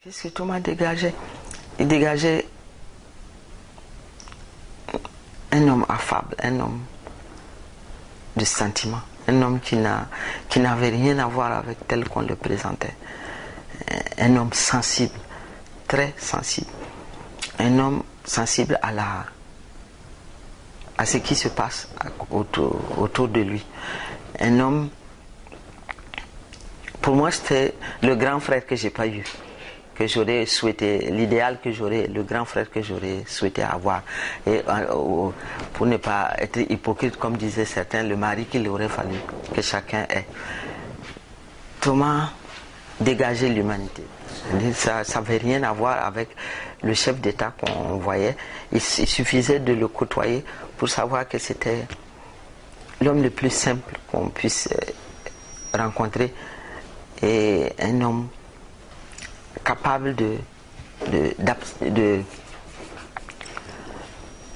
Qu'est-ce que Thomas dégageait? Il dégageait un homme affable, un homme de sentiment, un homme qui n'avait rien à voir avec tel qu'on le présentait. Un homme sensible, très sensible. Un homme sensible à ce qui se passe autour de lui. Un homme, pour moi, c'était le grand frère que je n'ai pas eu, que j'aurais souhaité, l'idéal que j'aurais, le grand frère que j'aurais souhaité avoir. Et pour ne pas être hypocrite, comme disaient certains, le mari qu'il aurait fallu que chacun ait. Thomas dégageait l'humanité. Ça n'avait rien à voir avec le chef d'État qu'on voyait. Il suffisait de le côtoyer pour savoir que c'était l'homme le plus simple qu'on puisse rencontrer et un homme capable de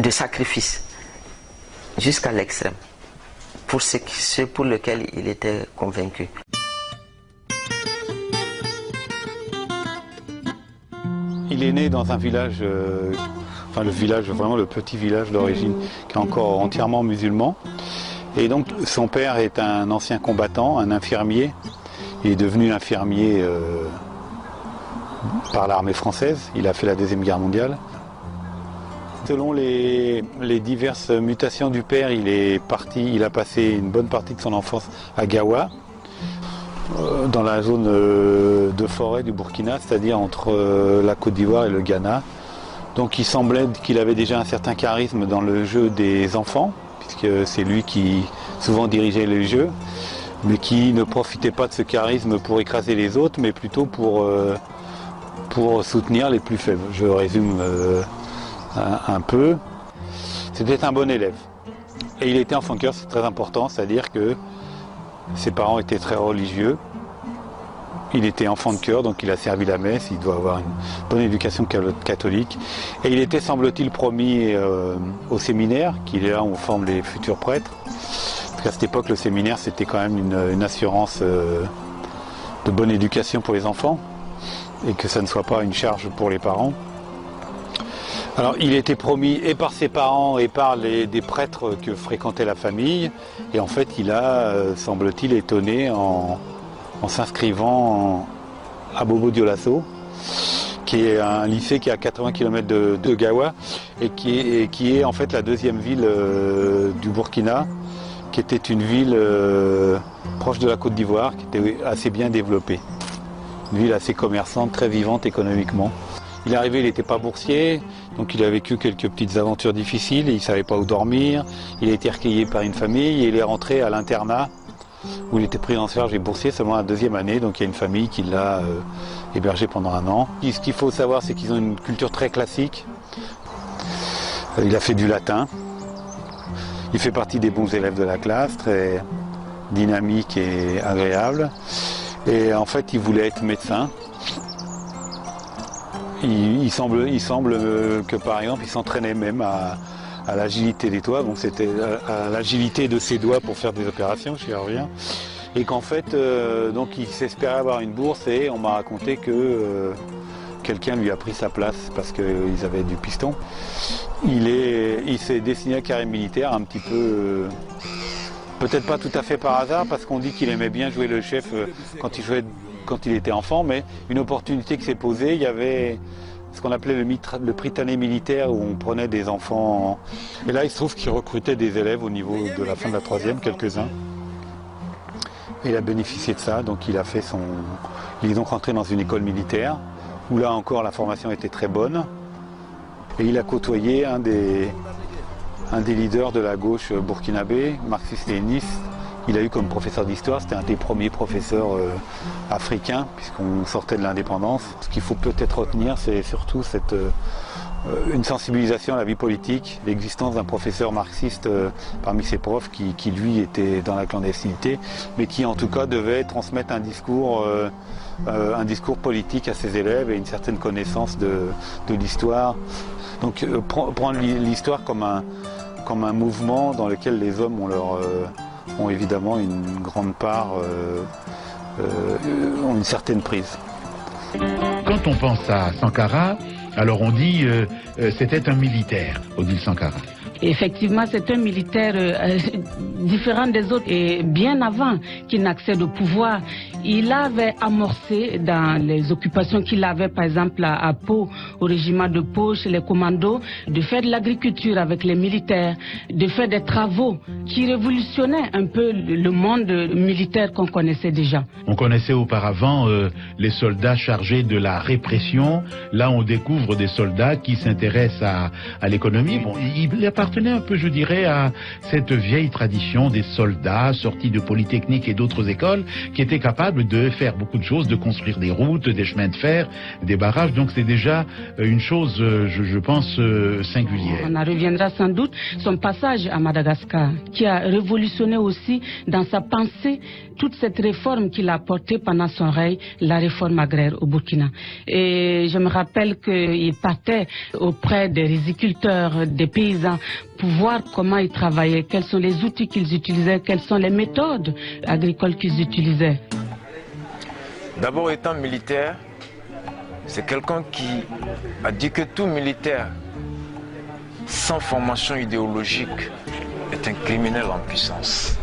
sacrifice jusqu'à l'extrême pour ce pour lequel il était convaincu. Il est né dans un village, le village, vraiment le petit village d'origine, qui est encore entièrement musulman. Et donc son père est un ancien combattant, un infirmier. Il est devenu infirmier par l'armée française. Il a fait la Deuxième Guerre mondiale. Selon les diverses mutations du père, il a passé une bonne partie de son enfance à Gawa, dans la zone de forêt du Burkina, c'est-à-dire entre la Côte d'Ivoire et le Ghana. Donc il semblait qu'il avait déjà un certain charisme dans le jeu des enfants, puisque c'est lui qui souvent dirigeait les jeux, mais qui ne profitait pas de ce charisme pour écraser les autres, mais plutôt pour soutenir les plus faibles. Je résume un peu. C'était un bon élève. Et il était enfant de cœur, c'est très important, c'est-à-dire que ses parents étaient très religieux. Il était enfant de cœur, donc il a servi la messe, il doit avoir une bonne éducation catholique. Et il était, semble-t-il, promis au séminaire, qui est là où on forme les futurs prêtres. Parce qu'à cette époque, le séminaire, c'était quand même une assurance de bonne éducation pour les enfants, et que ça ne soit pas une charge pour les parents. Alors il était promis et par ses parents et par des prêtres que fréquentait la famille, et en fait il a, semble-t-il, étonné en s'inscrivant à Bobo Dioulasso, qui est un lycée qui est à 80 km de Gawa, et qui est en fait la deuxième ville du Burkina, qui était une ville proche de la Côte d'Ivoire, qui était assez bien développée. Une ville assez commerçante, très vivante économiquement. Il est arrivé, il n'était pas boursier, donc il a vécu quelques petites aventures difficiles, il ne savait pas où dormir, il a été recueilli par une famille et il est rentré à l'internat où il était pris en charge et boursier seulement la deuxième année, donc il y a une famille qui l'a hébergé pendant un an. Et ce qu'il faut savoir, c'est qu'ils ont une culture très classique. Il a fait du latin, il fait partie des bons élèves de la classe, très dynamique et agréable, et en fait il voulait être médecin. Il semble que par exemple il s'entraînait même à l'agilité des doigts, donc c'était à l'agilité de ses doigts pour faire des opérations, j'y reviens. Et qu'en fait, donc il s'espérait avoir une bourse et on m'a raconté que quelqu'un lui a pris sa place parce qu'ils avaient du piston. Il s'est destiné à carrière militaire un petit peu, peut-être pas tout à fait par hasard, parce qu'on dit qu'il aimait bien jouer le chef quand il était enfant, mais une opportunité qui s'est posée, il y avait ce qu'on appelait le Prytanée militaire, où on prenait des enfants, et là il se trouve qu'il recrutait des élèves au niveau de la fin de la troisième, quelques-uns. Et il a bénéficié de ça, donc il est donc rentré dans une école militaire, où là encore la formation était très bonne, et il a côtoyé un des leaders de la gauche burkinabé, marxiste-léniniste. Il a eu comme professeur d'histoire, c'était un des premiers professeurs africains, puisqu'on sortait de l'indépendance. Ce qu'il faut peut-être retenir, c'est surtout une sensibilisation à la vie politique, l'existence d'un professeur marxiste parmi ses profs qui lui était dans la clandestinité, mais qui en tout cas devait transmettre un discours politique à ses élèves et une certaine connaissance de l'histoire. Donc prendre l'histoire comme un mouvement dans lequel les hommes ont évidemment une grande part, ont une certaine prise. Quand on pense à Sankara, alors on dit c'était un militaire, Odile Sankara. Effectivement, c'est un militaire différent des autres et bien avant qu'il n'accède au pouvoir, il avait amorcé dans les occupations qu'il avait, par exemple à Pau, au régiment de Pau, chez les commandos, de faire de l'agriculture avec les militaires, de faire des travaux qui révolutionnaient un peu le monde militaire qu'on connaissait déjà. On connaissait auparavant les soldats chargés de la répression. Là, on découvre des soldats qui s'intéressent à l'économie. Bon, il appartenait un peu, je dirais, à cette vieille tradition des soldats sortis de Polytechnique et d'autres écoles qui étaient capables de faire beaucoup de choses, de construire des routes, des chemins de fer, des barrages. Donc c'est déjà une chose, je pense, singulière. On en reviendra sans doute. Son passage à Madagascar, qui a révolutionné aussi dans sa pensée toute cette réforme qu'il a apportée pendant son règne, la réforme agraire au Burkina. Et je me rappelle qu'il partait auprès des riziculteurs, des paysans, pour voir comment ils travaillaient, quels sont les outils qu'ils utilisaient, quelles sont les méthodes agricoles qu'ils utilisaient. D'abord, étant militaire, c'est quelqu'un qui a dit que tout militaire sans formation idéologique est un criminel en puissance.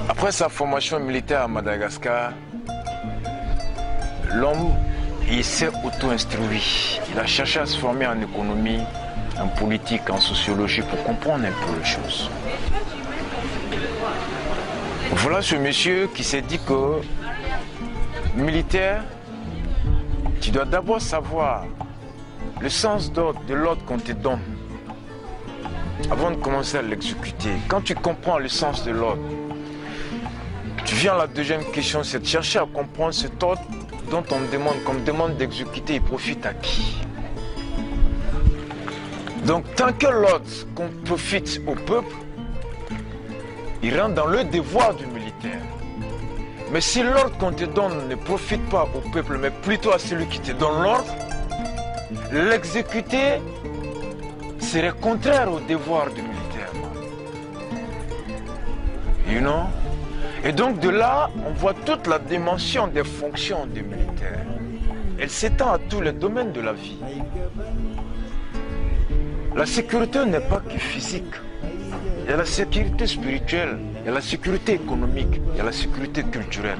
Après sa formation militaire à Madagascar, l'homme, il s'est auto-instruit. Il a cherché à se former en économie, en politique, en sociologie pour comprendre un peu les choses. Voilà ce monsieur qui s'est dit que militaire, tu dois d'abord savoir le sens de l'ordre qu'on te donne avant de commencer à l'exécuter. Quand tu comprends le sens de l'ordre, tu viens à la deuxième question, c'est de chercher à comprendre cet ordre dont on me demande d'exécuter, il profite à qui? Donc tant que l'ordre qu'on profite au peuple, il rentre dans le devoir du militaire. Mais si l'ordre qu'on te donne ne profite pas au peuple, mais plutôt à celui qui te donne l'ordre, l'exécuter serait contraire au devoir du militaire. You know? Et donc de là, on voit toute la dimension des fonctions des militaires. Elle s'étend à tous les domaines de la vie. La sécurité n'est pas que physique. Il y a la sécurité spirituelle, il y a la sécurité économique, il y a la sécurité culturelle.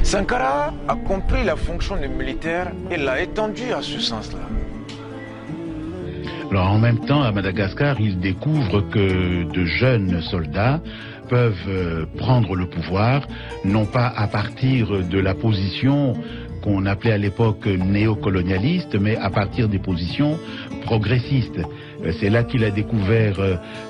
Sankara a compris la fonction du militaire et l'a étendue à ce sens-là. Alors en même temps, à Madagascar, il découvre que de jeunes soldats peuvent prendre le pouvoir, non pas à partir de la position qu'on appelait à l'époque néocolonialiste, mais à partir des positions progressistes. C'est là qu'il a découvert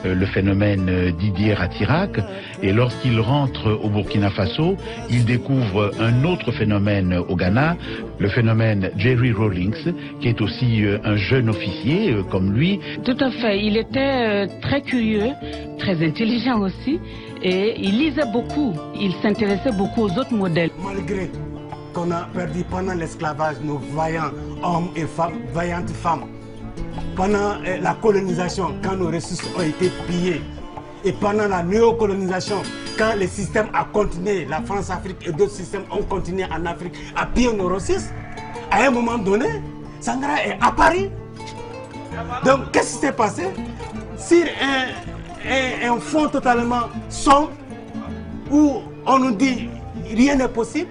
le phénomène Didier Rattirac, et lorsqu'il rentre au Burkina Faso, il découvre un autre phénomène au Ghana, le phénomène Jerry Rawlings, qui est aussi un jeune officier comme lui. Tout à fait, il était très curieux, très intelligent aussi, et il lisait beaucoup, il s'intéressait beaucoup aux autres modèles. Malgré qu'on a perdu pendant l'esclavage nos vaillants hommes et femmes, vaillantes femmes, pendant la colonisation, quand nos ressources ont été pillées, et pendant la néocolonisation, quand le système a continué, la France-Afrique et d'autres systèmes ont continué en Afrique à piller nos ressources, à un moment donné, Sankara est apparu. Donc, qu'est-ce qui s'est passé? Sur un fond totalement sombre, où on nous dit rien n'est possible,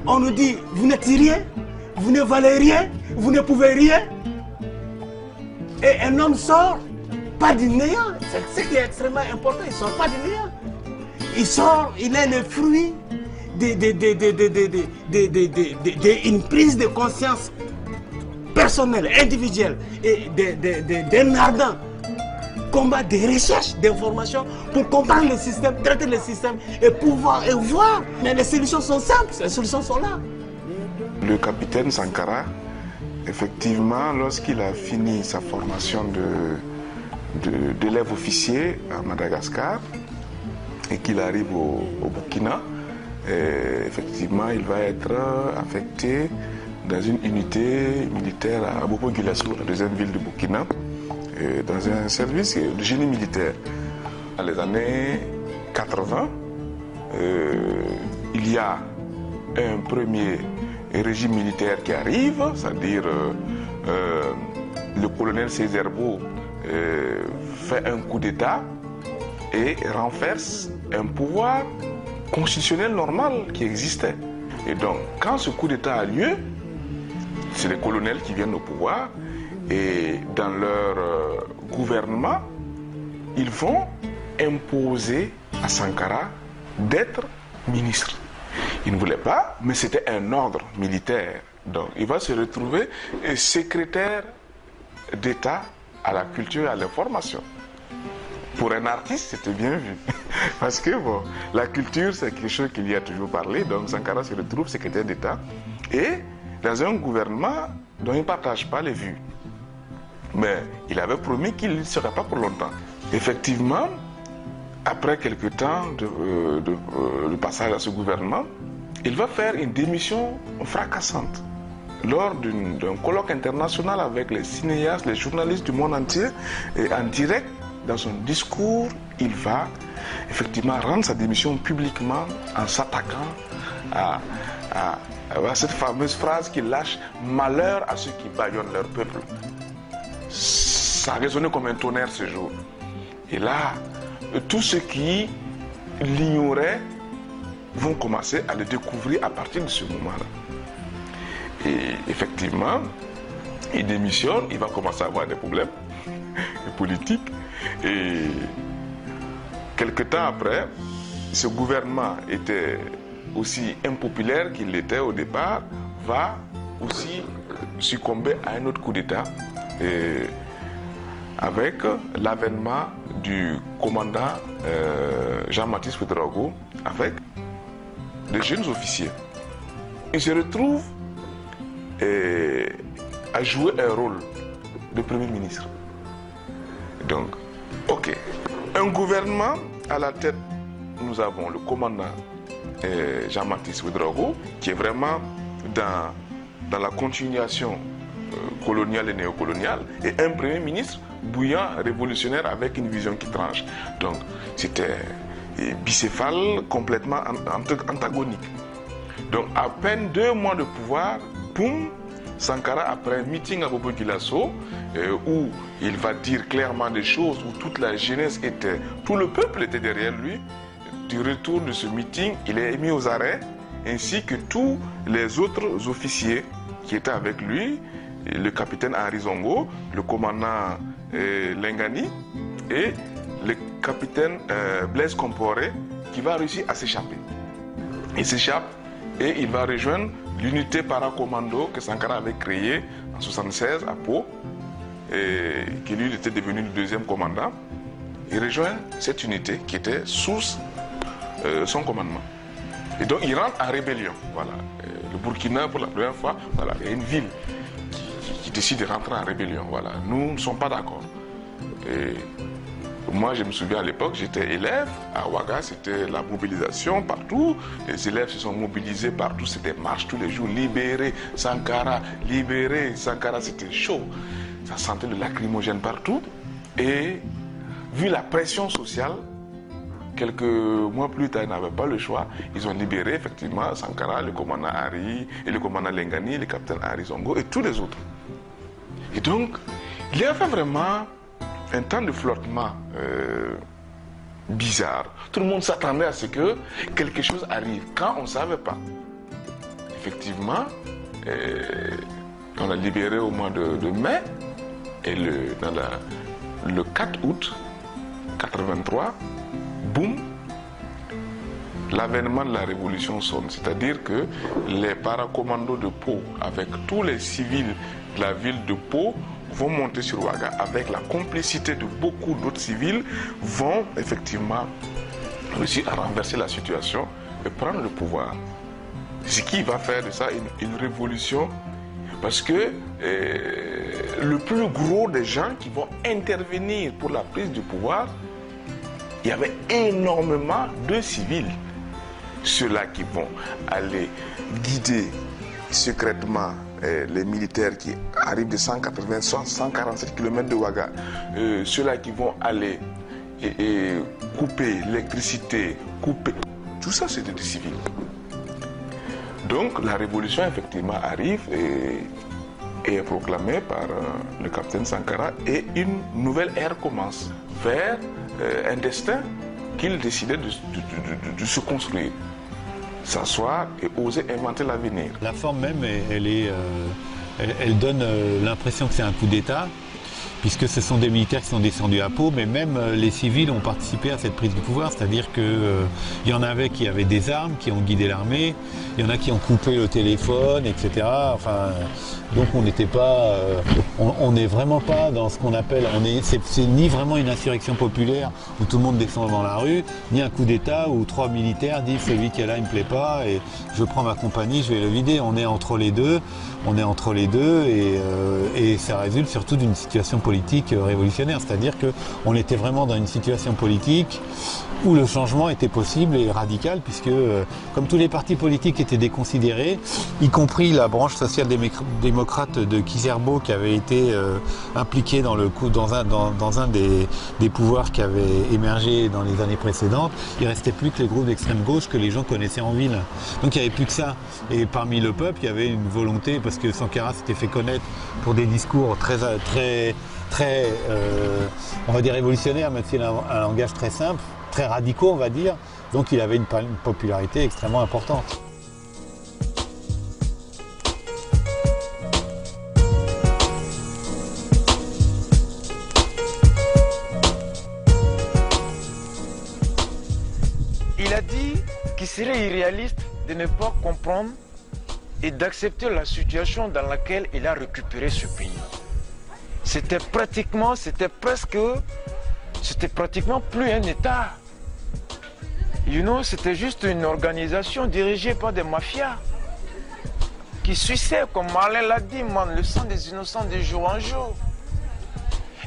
on nous dit vous n'êtes rien, vous ne valez rien, vous ne pouvez rien. Et un homme sort, pas du néant, c'est ce qui est extrêmement important, il ne sort pas du néant. Il sort, il est le fruit d'une prise de conscience personnelle, individuelle, et d'un ardent combat de recherche d'informations pour comprendre le système, traiter le système et pouvoir et voir. Mais les solutions sont simples, les solutions sont là. Le capitaine Sankara, effectivement, lorsqu'il a fini sa formation d'élève officier à Madagascar et qu'il arrive au Burkina, effectivement, il va être affecté dans une unité militaire à Bobo-Dioulasso, la deuxième ville du Burkina, dans un service de génie militaire. Dans les années 80, il y a un premier régime militaire qui arrive, c'est-à-dire le colonel Césaire-Beau fait un coup d'État et renverse un pouvoir constitutionnel normal qui existait. Et donc, quand ce coup d'État a lieu, c'est les colonels qui viennent au pouvoir et dans leur gouvernement, ils vont imposer à Sankara d'être ministre. Il ne voulait pas, mais c'était un ordre militaire. Donc, il va se retrouver secrétaire d'État à la culture et à l'information. Pour un artiste, c'était bien vu. Parce que bon, la culture, c'est quelque chose qu'il y a toujours parlé. Donc Sankara se retrouve secrétaire d'État et dans un gouvernement dont il ne partage pas les vues. Mais il avait promis qu'il ne serait pas pour longtemps. Effectivement, après quelque temps de passage à ce gouvernement, il va faire une démission fracassante. Lors d'un colloque international avec les cinéastes, les journalistes du monde entier, et en direct, dans son discours, il va effectivement rendre sa démission publiquement en s'attaquant à cette fameuse phrase qu'il lâche « Malheur à ceux qui bâillonnent leur peuple ». Ça a résonné comme un tonnerre ce jour. Et là, tous ceux qui l'ignoraient vont commencer à le découvrir à partir de ce moment-là. Et effectivement, il démissionne, il va commencer à avoir des problèmes politiques. Et quelque temps après, ce gouvernement était aussi impopulaire qu'il l'était au départ, va aussi succomber à un autre coup d'État avec l'avènement du commandant Jean-Baptiste Ouédraogo avec des jeunes officiers. Il se retrouve à jouer un rôle de Premier ministre. Donc, ok, un gouvernement à la tête, nous avons le commandant Jean-Baptiste Ouédraogo, qui est vraiment dans la continuation coloniale et néocoloniale, et un Premier ministre bouillant, révolutionnaire, avec une vision qui tranche. Donc, c'était bicéphale, complètement antagonique. Donc, à peine 2 mois de pouvoir, boum, Sankara, après un meeting à Bobo-Dioulasso, où il va dire clairement des choses, où toute la jeunesse était, tout le peuple était derrière lui, du retour de ce meeting, il est mis aux arrêts, ainsi que tous les autres officiers qui étaient avec lui, le capitaine Henri Zongo, le commandant Lengani et le capitaine Blaise Compaoré, qui va réussir à s'échapper. Il s'échappe et il va rejoindre l'unité paracommando que Sankara avait créée en 1976 à Pau, et qui lui était devenu le 2e commandant. Il rejoint cette unité qui était sous son commandement. Et donc il rentre en rébellion. Voilà. Le Burkina, pour la première fois, voilà, il y a une ville qui décide de rentrer en rébellion. Voilà. Nous ne sommes pas d'accord. Moi, je me souviens à l'époque, j'étais élève à Ouaga, c'était la mobilisation partout. Les élèves se sont mobilisés partout, c'était marche tous les jours. Libérer Sankara, c'était chaud. Ça sentait le lacrymogène partout. Et vu la pression sociale, quelques mois plus tard, ils n'avaient pas le choix. Ils ont libéré effectivement Sankara, le commandant Henri, et le commandant Lengani, le capitaine Henri Zongo et tous les autres. Et donc, il y avait vraiment un temps de flottement bizarre. Tout le monde s'attendait à ce que quelque chose arrive, quand on ne savait pas. Effectivement, on a libéré au mois de mai, et le 4 août 83, boum, l'avènement de la révolution sonne. C'est-à-dire que les paracommandos de Pau, avec tous les civils de la ville de Pau, vont monter sur Ouaga avec la complicité de beaucoup d'autres civils, vont effectivement réussir à renverser la situation et prendre le pouvoir. Ce qui va faire de ça une révolution, parce que le plus gros des gens qui vont intervenir pour la prise du pouvoir, il y avait énormément de civils. Ceux-là qui vont aller guider secrètement les militaires qui arrivent de 147 km de Ouaga, ceux-là qui vont aller couper l'électricité, couper... Tout ça, c'était des civils. Donc la révolution effectivement arrive et est proclamée par le capitaine Sankara et une nouvelle ère commence vers un destin qu'il décidait de se construire, s'asseoir et oser inventer l'avenir. La forme même, elle donne l'impression que c'est un coup d'État, puisque ce sont des militaires qui sont descendus à Pau, mais même les civils ont participé à cette prise de pouvoir, c'est-à-dire qu'il y en avait qui avaient des armes, qui ont guidé l'armée, il y en a qui ont coupé le téléphone, etc. Enfin, donc on n'était pas, on n'est vraiment pas dans ce qu'on appelle, c'est ni vraiment une insurrection populaire où tout le monde descend dans la rue, ni un coup d'État où 3 militaires disent celui qui est là il me plaît pas et je prends ma compagnie, je vais le vider. On est entre les deux, et ça résulte surtout d'une situation politique révolutionnaire, c'est-à-dire qu'on était vraiment dans une situation politique où le changement était possible et radical, puisque comme tous les partis politiques étaient déconsidérés, y compris la branche social-démocrate de Kizerbo qui avait été impliquée dans un des pouvoirs qui avaient émergé dans les années précédentes, il ne restait plus que les groupes d'extrême gauche que les gens connaissaient en ville. Donc il n'y avait plus que ça. Et parmi le peuple, il y avait une volonté, parce que Sankara s'était fait connaître pour des discours très on va dire révolutionnaires, même s'il a un langage très simple, très radicaux on va dire, donc il avait une popularité extrêmement importante. Il a dit qu'il serait irréaliste de ne pas comprendre et d'accepter la situation dans laquelle il a récupéré ce pays. C'était pratiquement plus un État. C'était juste une organisation dirigée par des mafias qui suçaient, comme Marlin l'a dit, le sang des innocents de jour en jour.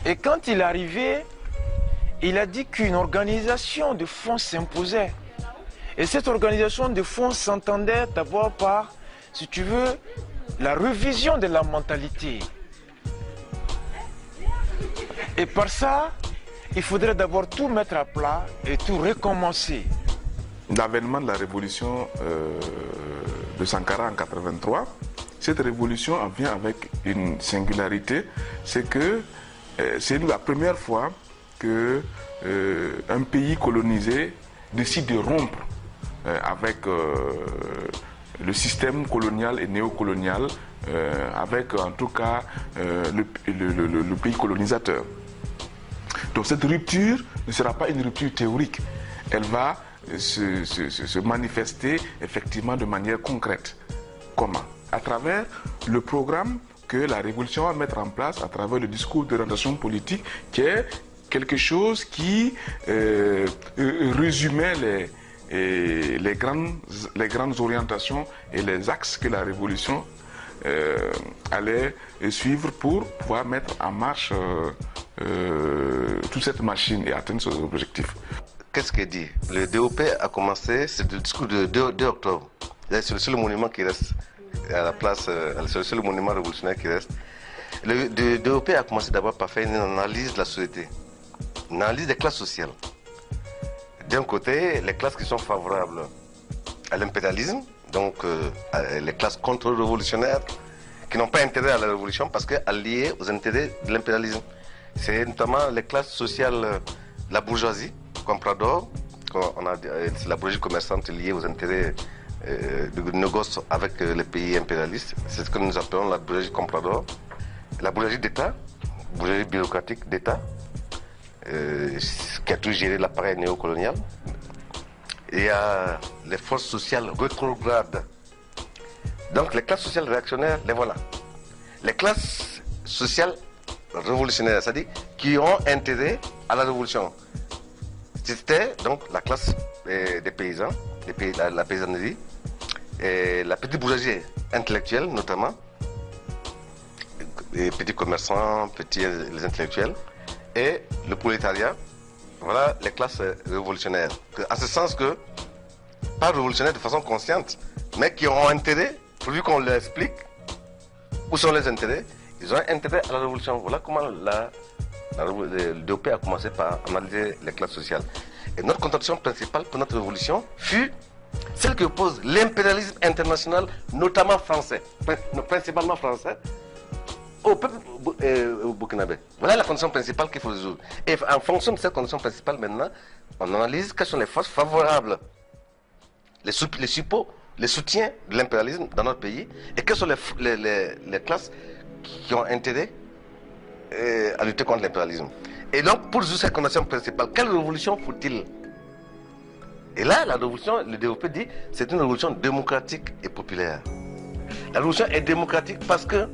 Et quand il est arrivé, il a dit qu'une organisation de fonds s'imposait. Et cette organisation de fonds s'entendait d'abord par, si tu veux, la révision de la mentalité. Et par ça, il faudrait d'abord tout mettre à plat et tout recommencer. L'avènement de la révolution de Sankara en 83, cette révolution en vient avec une singularité, c'est que c'est la première fois que un pays colonisé décide de rompre avec le système colonial et néocolonial, avec en tout cas le pays colonisateur. Donc cette rupture ne sera pas une rupture théorique, elle va se manifester effectivement de manière concrète. Comment? À travers le programme que la révolution va mettre en place, à travers le discours d'orientation politique, qui est quelque chose qui résumait les grandes orientations et les axes que la révolution allait suivre pour pouvoir mettre en marche toute cette machine et atteindre ses objectifs. Qu'est-ce qu'il dit? Le DOP a commencé, c'est le discours de 2 octobre. C'est le seul monument qui reste à la place, c'est le seul monument révolutionnaire qui reste. Le DOP a commencé d'abord par faire une analyse de la société, une analyse des classes sociales. D'un côté, les classes qui sont favorables à l'impérialisme, donc les classes contre-révolutionnaires, qui n'ont pas intérêt à la révolution parce qu'alliées aux intérêts de l'impérialisme. C'est notamment les classes sociales, la bourgeoisie, comprador, c'est la bourgeoisie commerçante liée aux intérêts de négoce avec les pays impérialistes. C'est ce que nous appelons la bourgeoisie comprador. La bourgeoisie d'État, bourgeoisie bureaucratique d'État, qui a tout géré l'appareil néocolonial. Et il y a les forces sociales rétrogrades. Donc les classes sociales réactionnaires, les voilà. Les classes sociales révolutionnaires, c'est-à-dire qui ont intérêt à la révolution. C'était donc la classe des paysans, la paysannerie, et la petite bourgeoisie intellectuelle notamment, les petits commerçants, les intellectuels, et le prolétariat. Voilà les classes révolutionnaires. En ce sens que, pas révolutionnaires de façon consciente, mais qui ont intérêt, pourvu qu'on leur explique où sont les intérêts, ils ont intérêt à la révolution. Voilà comment le DOP a commencé par analyser les classes sociales. Et notre contradiction principale pour notre révolution fut celle qui oppose l'impérialisme international, notamment français, principalement français, au peuple burkinabé. Voilà la condition principale qu'il faut résoudre. Et en fonction de cette condition principale, maintenant, on analyse quelles sont les forces favorables, les soutiens de l'impérialisme dans notre pays, et quelles sont les classes qui ont intérêt à lutter contre l'impérialisme. Et donc, pour résoudre cette condition principale, quelle révolution faut-il? Et là, la révolution, le DOP dit, c'est une révolution démocratique et populaire. La révolution est démocratique parce que,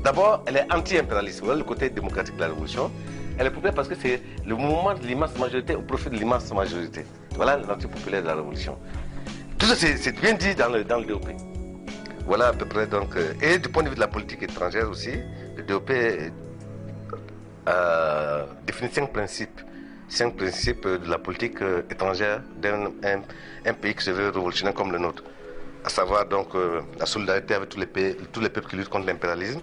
d'abord, elle est anti-impérialiste. Voilà le côté démocratique de la révolution. Elle est populaire parce que c'est le mouvement de l'immense majorité au profit de l'immense majorité. Voilà l'anti-populaire de la révolution. Tout ça, c'est bien dit dans le DOP. Voilà à peu près donc. Et du point de vue de la politique étrangère aussi, le DOP définit 5 principes. 5 principes de la politique étrangère d'un pays qui se veut révolutionnaire comme le nôtre. À savoir donc la solidarité avec tous les peuples qui luttent contre l'impérialisme,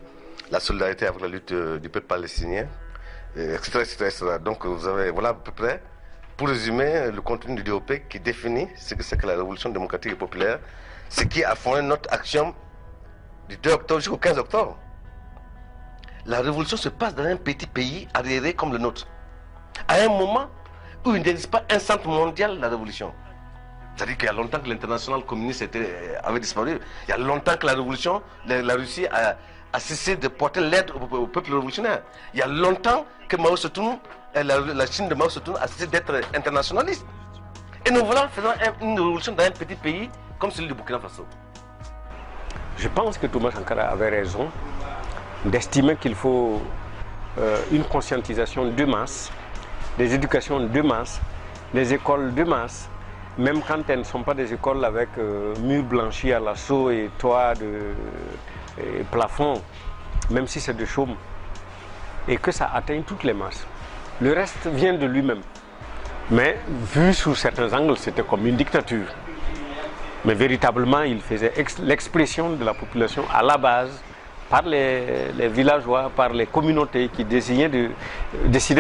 la solidarité avec la lutte du peuple palestinien, etc., etc. Donc vous avez, voilà à peu près, pour résumer, le contenu du DOP qui définit ce que c'est que la révolution démocratique et populaire, ce qui a fondé notre action du 2 octobre jusqu'au 15 octobre. La révolution se passe dans un petit pays arriéré comme le nôtre, à un moment où il n'existe pas un centre mondial de la révolution. C'est-à-dire qu'il y a longtemps que l'international communiste avait disparu. Il y a longtemps que la révolution, la Russie a cessé de porter l'aide au peuple révolutionnaire. Il y a longtemps que Mao Tse-tung, la Chine de Mao Tse-tung a cessé d'être internationaliste. Et nous voilà faisant une révolution dans un petit pays comme celui du Burkina Faso. Je pense que Thomas Sankara avait raison d'estimer qu'il faut une conscientisation de masse, des éducations de masse, des écoles de masse, même quand elles ne sont pas des écoles avec murs blanchis à l'assaut et toits et plafonds, même si c'est de chaume, et que ça atteigne toutes les masses. Le reste vient de lui-même. Mais vu sous certains angles, c'était comme une dictature. Mais véritablement, il faisait l'expression de la population à la base, par les villageois, par les communautés qui décidaient de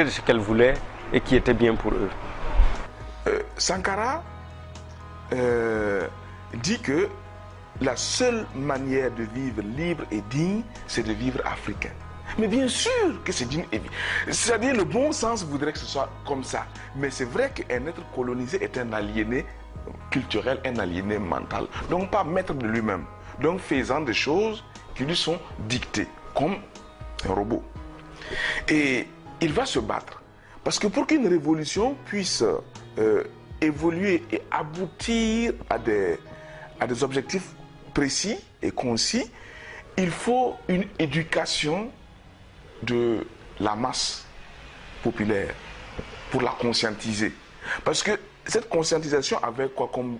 ce qu'elles voulaient et qui était bien pour eux. Sankara dit que la seule manière de vivre libre et digne, c'est de vivre africain. Mais bien sûr que c'est digne et digne. C'est-à-dire le bon sens voudrait que ce soit comme ça. Mais c'est vrai qu'un être colonisé est un aliéné culturel, un aliéné mental. Donc pas maître de lui-même. Donc faisant des choses qui lui sont dictées, comme un robot. Et il va se battre. Parce que pour qu'une révolution puisse évoluer et aboutir à des objectifs précis et concis, il faut une éducation de la masse populaire pour la conscientiser. Parce que cette conscientisation avait quoi comme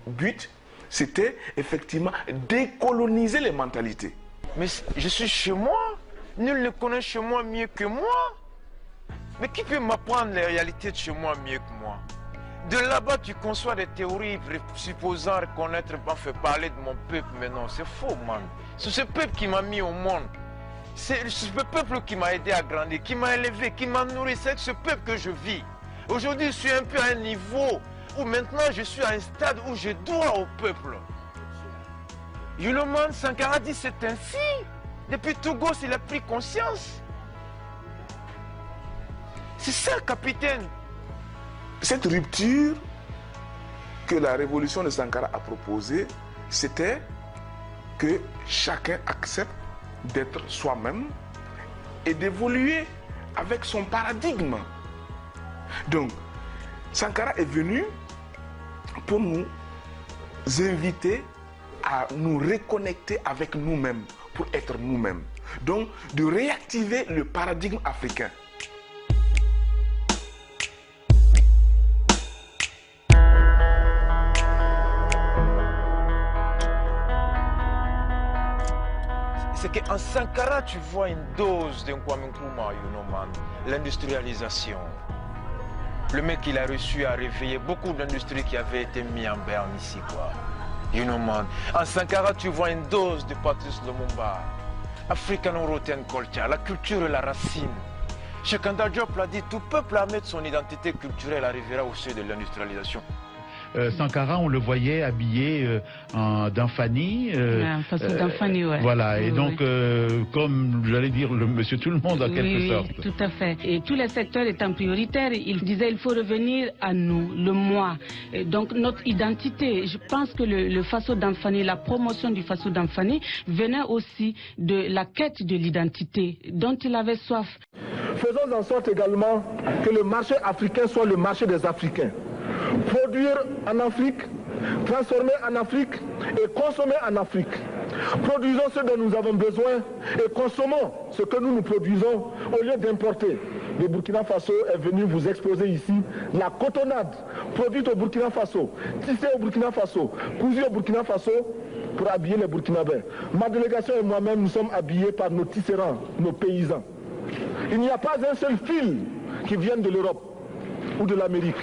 but? C'était effectivement décoloniser les mentalités. Mais je suis chez moi, nul ne connaît chez moi mieux que moi. Mais qui peut m'apprendre les réalités de chez moi mieux que moi? De là-bas, tu conçois des théories supposant reconnaître, fait parler de mon peuple, mais non, c'est faux, man. C'est ce peuple qui m'a mis au monde. C'est ce peuple qui m'a aidé à grandir, qui m'a élevé, qui m'a nourri. C'est avec ce peuple que je vis. Aujourd'hui, je suis un peu à un niveau où maintenant je suis à un stade où je dois au peuple. Yunoman Sankara dit c'est ainsi. Depuis Togo, il a pris conscience. C'est ça, capitaine. Cette rupture que la révolution de Sankara a proposée, c'était que chacun accepte d'être soi-même et d'évoluer avec son paradigme. Donc, Sankara est venu pour nous inviter à nous reconnecter avec nous-mêmes, pour être nous-mêmes. Donc, de réactiver le paradigme africain. C'est qu'en Sankara, tu vois une dose d'un Kwame Nkrumah, l'industrialisation. Le mec, il a reçu à réveiller beaucoup d'industries qui avaient été mises en berne ici, quoi. En Sankara, tu vois une dose de Patrice Lumumba. African European culture, la culture et la racine. Cheikh Anta Diop l'a dit, tout peuple à mettre son identité culturelle arrivera au seuil de l'industrialisation. Sankara, on le voyait habillé d'un Fanny. Façon d'un Fanny, ouais. Voilà, et oui, donc, comme j'allais dire, le monsieur tout le monde en quelque sorte. Oui, tout à fait. Et tous les secteurs étant prioritaires, il disait il faut revenir à nous, le moi. Et donc notre identité. Je pense que le Faso d'Anfani, la promotion du Faso d'Anfani venait aussi de la quête de l'identité dont il avait soif. Faisons en sorte également que le marché africain soit le marché des Africains. Produire en Afrique, transformer en Afrique et consommer en Afrique. Produisons ce dont nous avons besoin et consommons ce que nous produisons au lieu d'importer. Le Burkina Faso est venu vous exposer ici la cotonnade produite au Burkina Faso, tissée au Burkina Faso, cousue au Burkina Faso pour habiller les Burkinabés. Ma délégation et moi-même, nous sommes habillés par nos tisserands, nos paysans. Il n'y a pas un seul fil qui vienne de l'Europe ou de l'Amérique.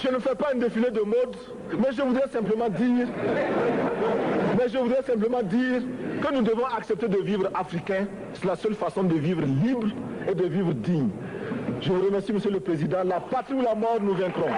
Je ne fais pas un défilé de mode, mais je voudrais simplement dire que nous devons accepter de vivre africain. C'est la seule façon de vivre libre et de vivre digne. Je vous remercie, Monsieur le Président. La patrie ou la mort, nous vaincrons.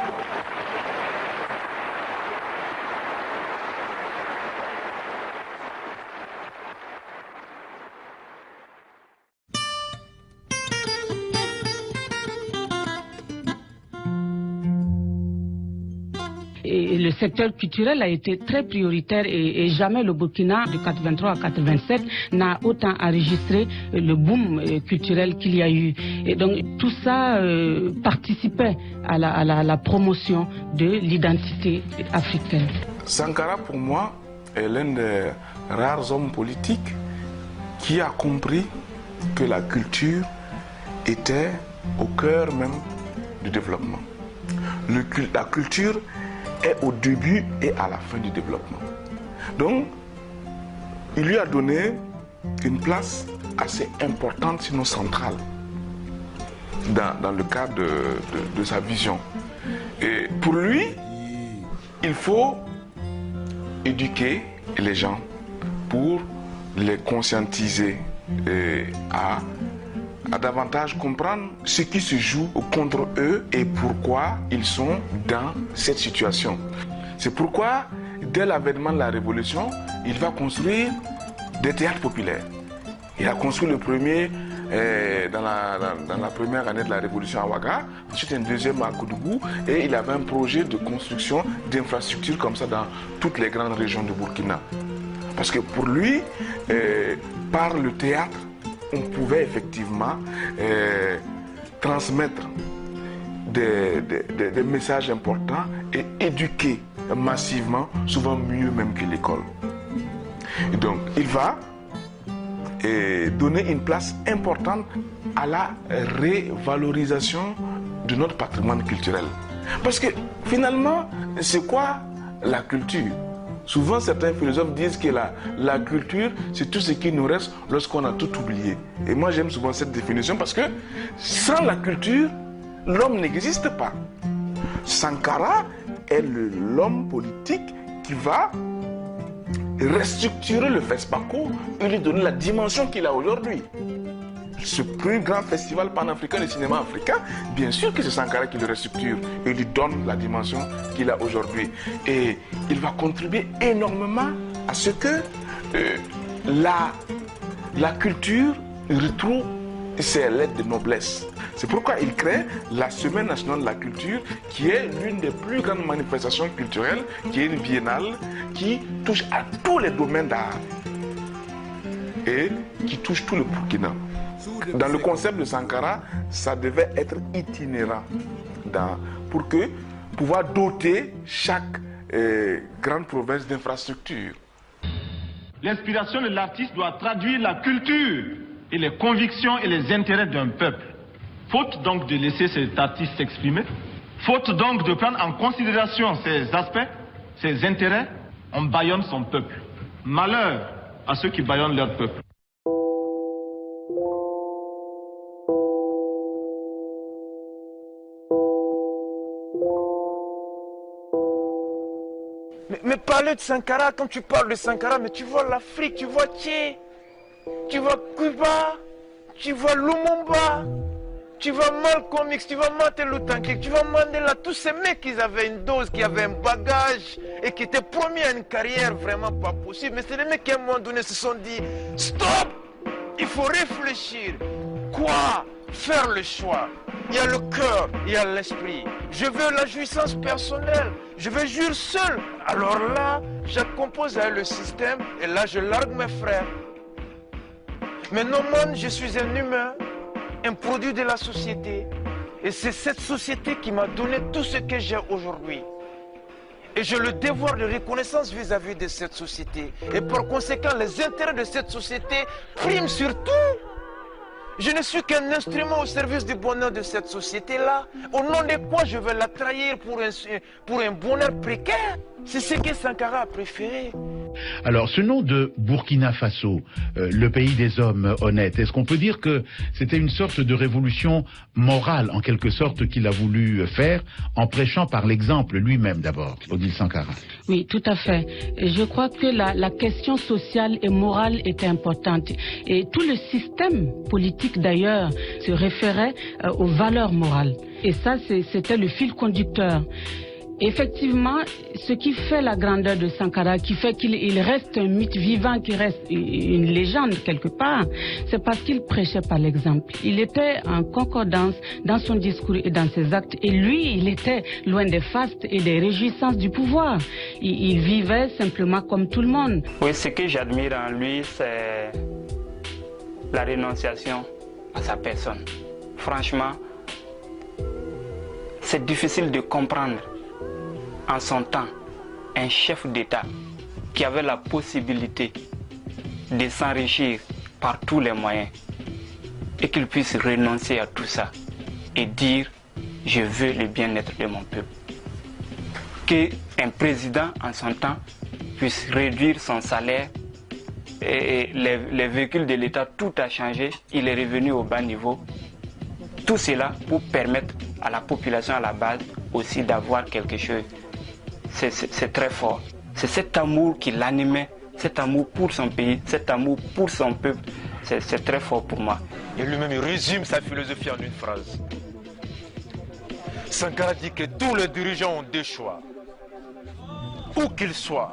Et le secteur culturel a été très prioritaire et jamais le Burkina de 83 à 87 n'a autant enregistré le boom culturel qu'il y a eu. Et donc tout ça participait à la promotion de l'identité africaine. Sankara, pour moi, est l'un des rares hommes politiques qui a compris que la culture était au cœur même du développement. La culture est au début et à la fin du développement. Donc, il lui a donné une place assez importante, sinon centrale, dans le cadre de sa vision. Et pour lui, il faut éduquer les gens pour les conscientiser à davantage comprendre ce qui se joue contre eux et pourquoi ils sont dans cette situation. C'est pourquoi, dès l'avènement de la Révolution, il va construire des théâtres populaires. Il a construit le premier dans la première année de la Révolution à Ouaga, ensuite un deuxième à Koudougou, et il avait un projet de construction d'infrastructures comme ça dans toutes les grandes régions du Burkina. Parce que pour lui, par le théâtre, on pouvait effectivement transmettre des messages importants et éduquer massivement, souvent mieux même que l'école. Donc il va donner une place importante à la révalorisation de notre patrimoine culturel. Parce que finalement, c'est quoi la culture ? Souvent, certains philosophes disent que la culture, c'est tout ce qui nous reste lorsqu'on a tout oublié. Et moi, j'aime souvent cette définition parce que sans la culture, l'homme n'existe pas. Sankara est l'homme politique qui va restructurer le FESPACO et lui donner la dimension qu'il a aujourd'hui. Ce plus grand festival panafricain de cinéma africain, bien sûr que c'est Sankara qui le restructure et lui donne la dimension qu'il a aujourd'hui. Et il va contribuer énormément à ce que la culture retrouve ses lettres de noblesse. C'est pourquoi il crée la Semaine nationale de la culture, qui est l'une des plus grandes manifestations culturelles, qui est une biennale, qui touche à tous les domaines d'art et qui touche tout le Burkina. Dans le concept de Sankara, ça devait être itinérant pour pouvoir doter chaque grande province d'infrastructures. L'inspiration de l'artiste doit traduire la culture et les convictions et les intérêts d'un peuple. Faute donc de laisser cet artiste s'exprimer, faute donc de prendre en considération ses aspects, ses intérêts, on bâillonne son peuple. Malheur à ceux qui bâillonnent leur peuple. Mais parler de Sankara, quand tu parles de Sankara, mais tu vois l'Afrique, tu vois Tché, tu vois Cuba, tu vois Lumumba, Tu vas mal Comics, tu vas mal Telutankic, tu vas Mandela, tous ces mecs qui avaient une dose, qui avaient un bagage et qui étaient promis à une carrière vraiment pas possible. Mais c'est les mecs qui à un moment donné se sont dit, stop, il faut réfléchir. Quoi? Faire le choix. Il y a le cœur, il y a l'esprit. Je veux la jouissance personnelle, je veux jouir seul. Alors là, je compose avec le système et là je largue mes frères. Mais non, moi, je suis un humain, un produit de la société. Et c'est cette société qui m'a donné tout ce que j'ai aujourd'hui. Et j'ai le devoir de reconnaissance vis-à-vis de cette société. Et par conséquent, les intérêts de cette société priment sur tout. Je ne suis qu'un instrument au service du bonheur de cette société-là. Au nom de quoi je vais la trahir pour un bonheur précaire? C'est ce que Sankara a préféré. Alors, ce nom de Burkina Faso, le pays des hommes honnêtes, est-ce qu'on peut dire que c'était une sorte de révolution morale, en quelque sorte, qu'il a voulu faire, en prêchant par l'exemple lui-même d'abord, Odile Sankara? Oui, tout à fait. Je crois que la question sociale et morale était importante. Et tout le système politique, d'ailleurs, se référait aux valeurs morales. Et ça, c'était le fil conducteur. Effectivement, ce qui fait la grandeur de Sankara, qui fait qu'il reste un mythe vivant, qu'il reste une légende quelque part, c'est parce qu'il prêchait par l'exemple. Il était en concordance dans son discours et dans ses actes. Et lui, il était loin des fastes et des réjouissances du pouvoir. Il vivait simplement comme tout le monde. Oui, ce que j'admire en lui, c'est la rénonciation à sa personne. Franchement, c'est difficile de comprendre en son temps un chef d'État qui avait la possibilité de s'enrichir par tous les moyens et qu'il puisse renoncer à tout ça et dire je veux le bien-être de mon peuple. Qu'un président en son temps puisse réduire son salaire et les véhicules de l'État, tout a changé, il est revenu au bas niveau. Tout cela pour permettre à la population à la base aussi d'avoir quelque chose. C'est très fort. C'est cet amour qui l'animait, cet amour pour son pays, cet amour pour son peuple. C'est très fort pour moi. Et lui-même, il résume sa philosophie en une phrase. Sankara dit que tous les dirigeants ont deux choix. Où qu'ils soient,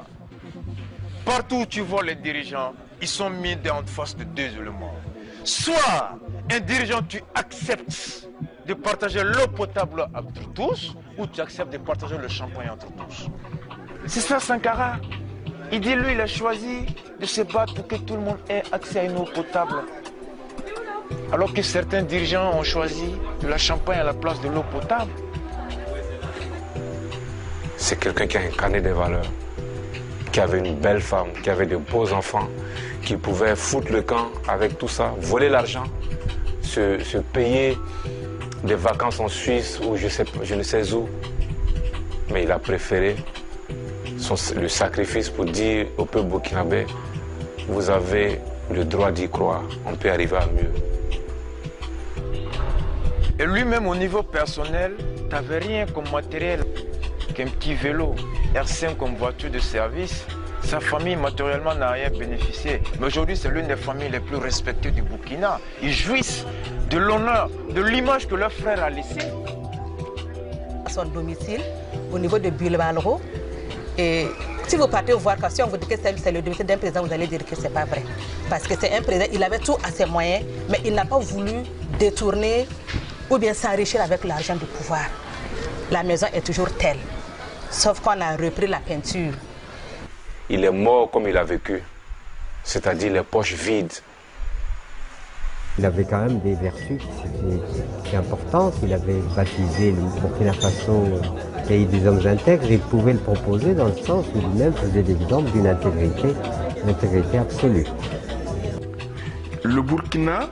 partout où tu vois les dirigeants, ils sont mis en face de deux éléments. Soit un dirigeant, tu acceptes de partager l'eau potable entre tous, ou tu acceptes de partager le champagne entre tous. C'est ça Sankara. Il dit, lui, il a choisi de se battre pour que tout le monde ait accès à une eau potable. Alors que certains dirigeants ont choisi le champagne à la place de l'eau potable. C'est quelqu'un qui a incarné des valeurs, qui avait une belle femme, qui avait de beaux enfants, qui pouvait foutre le camp avec tout ça, voler l'argent, se payer des vacances en Suisse ou je ne sais où. Mais il a préféré le sacrifice pour dire au peuple burkinabé, vous avez le droit d'y croire, on peut arriver à mieux. Et lui-même au niveau personnel, tu n'avais rien comme matériel qu'un petit vélo, R5 comme voiture de service. Sa famille matériellement n'a rien bénéficié. Mais aujourd'hui, c'est l'une des familles les plus respectées du Burkina. Ils jouissent de l'honneur, de l'image que leur frère a laissée. À son domicile, au niveau de Bulbalro. Et si vous partez voir, si on vous dit que c'est le domicile d'un président, vous allez dire que ce n'est pas vrai. Parce que c'est un président, il avait tout à ses moyens, mais il n'a pas voulu détourner ou bien s'enrichir avec l'argent du pouvoir. La maison est toujours telle, sauf qu'on a repris la peinture. Il est mort comme il a vécu, c'est-à-dire les poches vides. Il avait quand même des vertus qui étaient importantes. Il avait baptisé le Burkina Faso pays des hommes intègres. Il pouvait le proposer dans le sens où lui-même faisait l'exemple d'une intégrité absolue. Le Burkina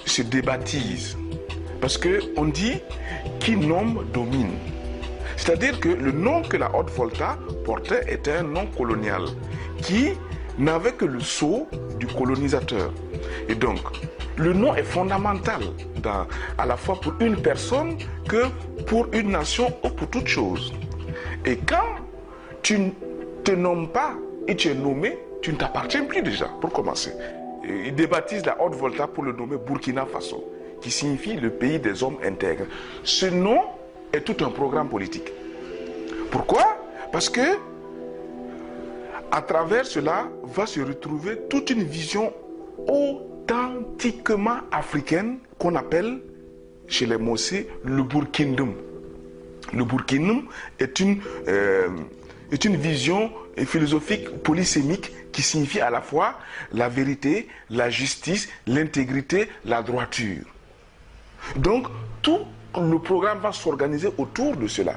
se débaptise parce qu'on dit qui nomme domine. C'est-à-dire que le nom que la Haute-Volta portait était un nom colonial qui n'avait que le sceau du colonisateur. Et donc, le nom est fondamental à la fois pour une personne que pour une nation ou pour toute chose. Et quand tu ne te nommes pas et tu es nommé, tu ne t'appartiens plus déjà, pour commencer. Et il débaptise la Haute-Volta pour le nommer Burkina Faso, qui signifie le pays des hommes intègres. Ce nom est tout un programme politique. Pourquoi? Parce que à travers cela va se retrouver toute une vision authentiquement africaine qu'on appelle chez les Mossé le Burkindom. Le Burkindom est une vision philosophique polysémique qui signifie à la fois la vérité, la justice, l'intégrité, la droiture. Donc tout le programme va s'organiser autour de cela.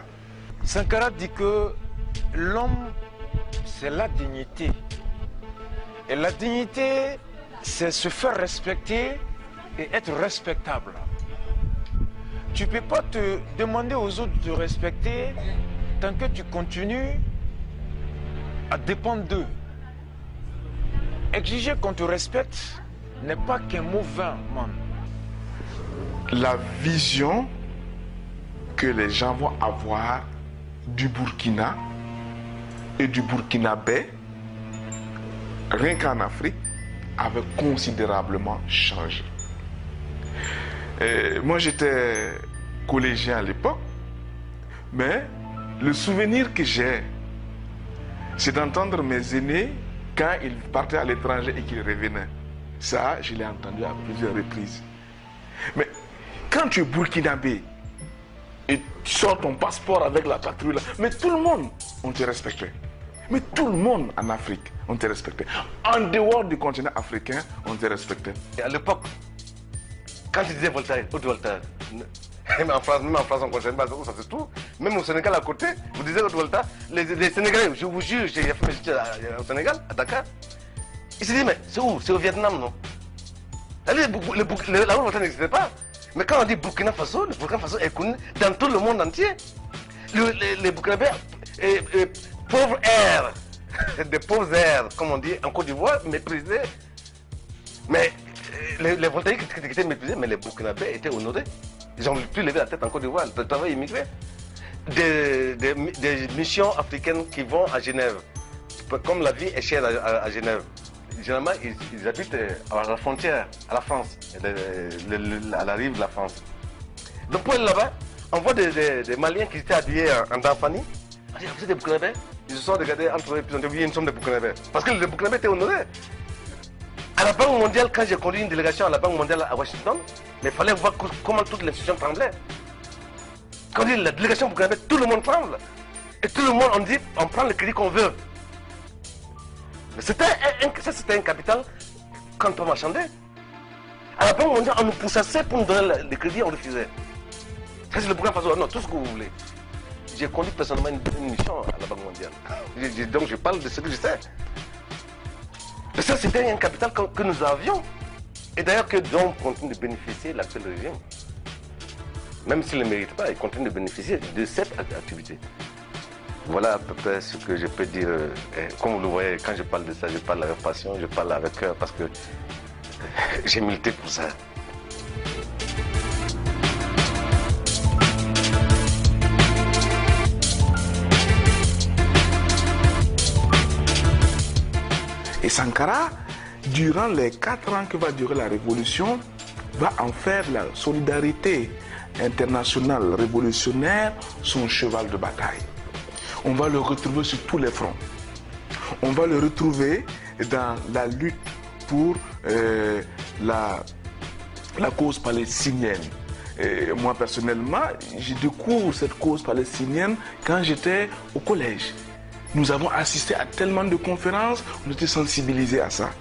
Sankara dit que l'homme, c'est la dignité. Et la dignité, c'est se faire respecter et être respectable. Tu ne peux pas te demander aux autres de te respecter tant que tu continues à dépendre d'eux. Exiger qu'on te respecte n'est pas qu'un mot vain, man. La vision que les gens vont avoir du Burkina et du Burkinabé, rien qu'en Afrique, avait considérablement changé. Moi, j'étais collégien à l'époque, mais le souvenir que j'ai, c'est d'entendre mes aînés quand ils partaient à l'étranger et qu'ils revenaient. Ça, je l'ai entendu à plusieurs reprises. Mais quand tu es burkinabé et tu sors ton passeport avec la patrouille, là, mais tout le monde, on te respectait. Mais tout le monde en Afrique, on te respectait. En dehors du continent africain, on te respectait. Et à l'époque, quand je disais Voltaire, Haute Voltaire, même en France, on connaissait pas ça, c'est tout. Même au Sénégal à côté, vous disiez Haute Voltaire, les Sénégalais, je vous jure, j'ai fait mes études au Sénégal, à Dakar. Ils se disaient, mais c'est où? C'est au Vietnam, non? La Haute Voltaire n'existait pas. Mais quand on dit Burkina Faso, le Burkina Faso est connu dans tout le monde entier. Les Burkinabés, pauvres airs, des pauvres airs, comme on dit en Côte d'Ivoire, méprisés. Mais les Voltaïques étaient méprisés, mais les Burkinabés étaient honorés. Ils n'ont plus levé la tête en Côte d'Ivoire, le travail immigré. Des missions africaines qui vont à Genève, comme la vie est chère à Genève. Généralement, ils habitent à la frontière, à la France, à la rive de la France. Donc pour aller là-bas, on voit des Maliens qui étaient habillés en Dafani. On dit, vous êtes des Burkinabés? Ils se sont regardés entre eux et ils ont dit, nous sommes des Burkinabés. Parce que les Burkinabés étaient honorés. À la Banque mondiale, quand j'ai conduit une délégation à la Banque mondiale à Washington, mais il fallait voir comment toute l'institution tremblait. Quand on dit la délégation burkinabé, tout le monde tremble. Et tout le monde, on dit, on prend le crédit qu'on veut. C'était un capital quand on marchandait. À la Banque mondiale, on nous poussait pour nous donner le crédit, on refusait. Ça, c'est le Burkina Faso. Non, tout ce que vous voulez. J'ai conduit personnellement une mission à la Banque mondiale. Donc je parle de ce que je sais. Et ça, c'était un capital que nous avions. Et d'ailleurs, dont continue de bénéficier l'actuel régime. Même s'il ne le mérite pas, il continue de bénéficier de cette activité. Voilà à peu près ce que je peux dire. Comme vous le voyez, quand je parle de ça, je parle avec passion, je parle avec cœur parce que j'ai milité pour ça. Et Sankara, durant les 4 ans que va durer la révolution, va en faire la solidarité internationale révolutionnaire son cheval de bataille. On va le retrouver sur tous les fronts. On va le retrouver dans la lutte pour la cause palestinienne. Et moi personnellement, je découvre cette cause palestinienne quand j'étais au collège. Nous avons assisté à tellement de conférences, on était sensibilisés à ça.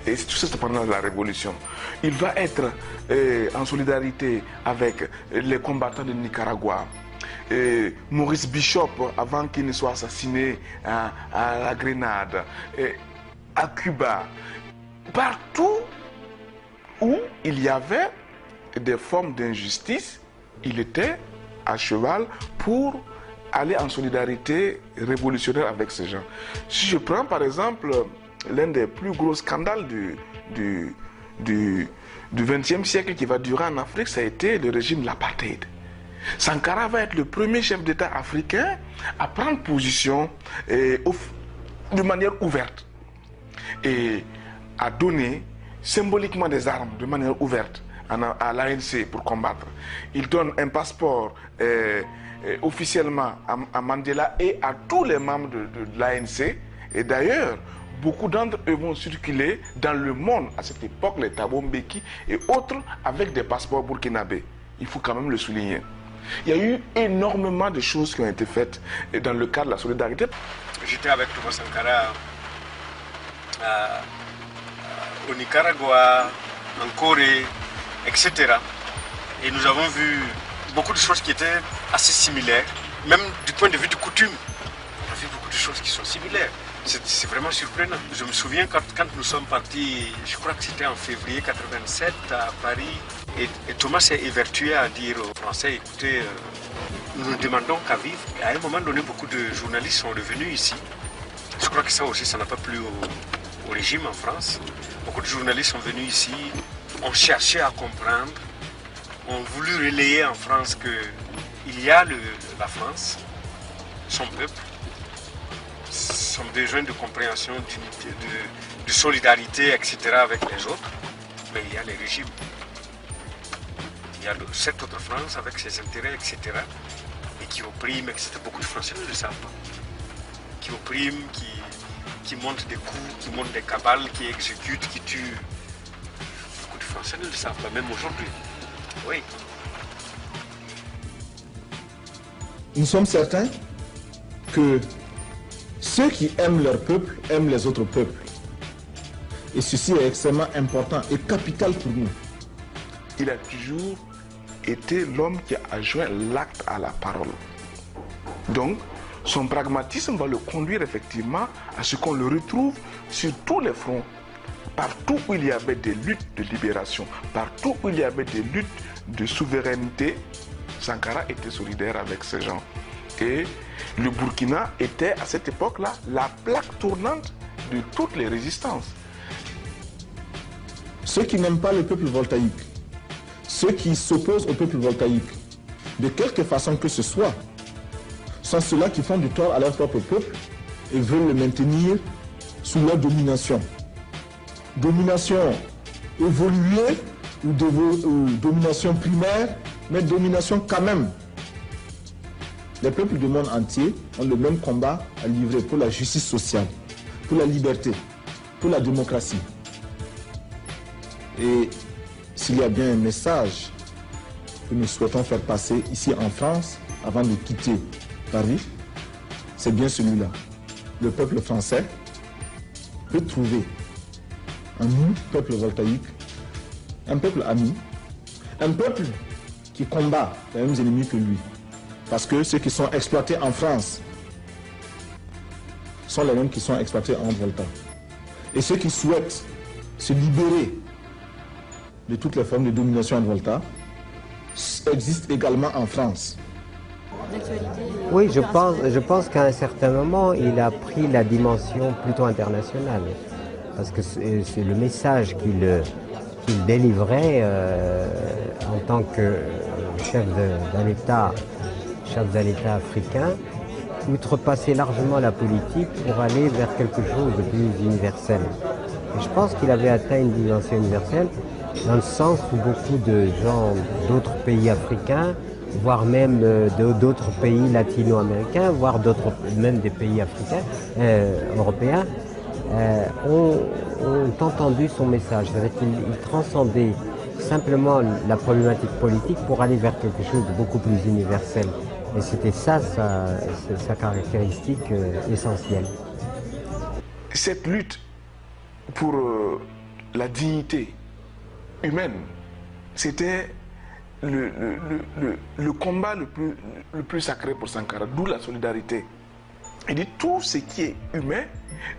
Et tout ça, c'est pendant la Révolution. Il va être en solidarité avec les combattants de Nicaragua. Maurice Bishop, avant qu'il ne soit assassiné à la Grenade, à Cuba. Partout où il y avait des formes d'injustice, il était à cheval pour aller en solidarité révolutionnaire avec ces gens. Si je prends par exemple l'un des plus gros scandales du XXe siècle qui va durer en Afrique, ça a été le régime de l'apartheid. Sankara va être le premier chef d'État africain à prendre position de manière ouverte et à donner symboliquement des armes de manière ouverte à l'ANC pour combattre. Il donne un passeport officiellement à Mandela et à tous les membres de l'ANC. Et d'ailleurs, beaucoup d'entre eux vont circuler dans le monde à cette époque, les Thabo Mbeki et autres, avec des passeports burkinabés. Il faut quand même le souligner. Il y a eu énormément de choses qui ont été faites dans le cadre de la solidarité. J'étais avec Thomas Sankara au Nicaragua, en Corée, etc. Et nous avons vu beaucoup de choses qui étaient assez similaires, même du point de vue de coutume. On a vu beaucoup de choses qui sont similaires. C'est vraiment surprenant. Je me souviens quand nous sommes partis, je crois que c'était en février 87 à Paris, et Thomas s'est évertué à dire aux Français, écoutez, nous ne demandons qu'à vivre. Et à un moment donné, beaucoup de journalistes sont revenus ici. Je crois que ça aussi, ça n'a pas plu au régime en France. Beaucoup de journalistes sont venus ici, ont cherché à comprendre, ont voulu relayer en France qu'il y a la France, son peuple, son besoin de compréhension, d'unité, de solidarité, etc. avec les autres. Mais il y a les régimes. Il y a cette autre France avec ses intérêts, etc. Et qui opprime, etc. Beaucoup de Français ne le savent pas. Qui opprime, qui montent des coups, qui montent des cabales, qui exécutent, qui tuent. Beaucoup de Français ne le savent pas, même aujourd'hui. Oui. Nous sommes certains que ceux qui aiment leur peuple aiment les autres peuples. Et ceci est extrêmement important et capital pour nous. Il a toujours été l'homme qui a joint l'acte à la parole. Donc, son pragmatisme va le conduire effectivement à ce qu'on le retrouve sur tous les fronts. Partout où il y avait des luttes de libération, partout où il y avait des luttes de souveraineté, Sankara était solidaire avec ces gens. Et le Burkina était à cette époque-là la plaque tournante de toutes les résistances. Ceux qui n'aiment pas le peuple voltaïque, ceux qui s'opposent au peuple voltaïque, de quelque façon que ce soit, sont ceux-là qui font du tort à leur propre peuple et veulent le maintenir sous leur domination. Domination évoluée ou domination primaire, mais domination quand même. Les peuples du monde entier ont le même combat à livrer pour la justice sociale, pour la liberté, pour la démocratie. Et s'il y a bien un message que nous souhaitons faire passer ici en France, avant de quitter Paris, c'est bien celui-là. Le peuple français peut trouver en nous, peuple voltaïque, un peuple ami, un peuple qui combat les mêmes ennemis que lui. Parce que ceux qui sont exploités en France sont les mêmes qui sont exploités en Volta. Et ceux qui souhaitent se libérer de toutes les formes de domination en Volta existent également en France. Oui, je pense qu'à un certain moment, il a pris la dimension plutôt internationale. Parce que c'est le message qu'il délivrait en tant que chef d'un État africain, outrepassait largement la politique pour aller vers quelque chose de plus universel. Et je pense qu'il avait atteint une dimension universelle dans le sens où beaucoup de gens d'autres pays africains, voire même d'autres pays latino-américains, voire même des pays africains, européens, ont entendu son message. C'est-à-dire qu'il transcendait simplement la problématique politique pour aller vers quelque chose de beaucoup plus universel. Et c'était ça sa caractéristique essentielle. Cette lutte pour la dignité humaine, c'était le combat le plus sacré pour Sankara, d'où la solidarité. Il dit tout ce qui est humain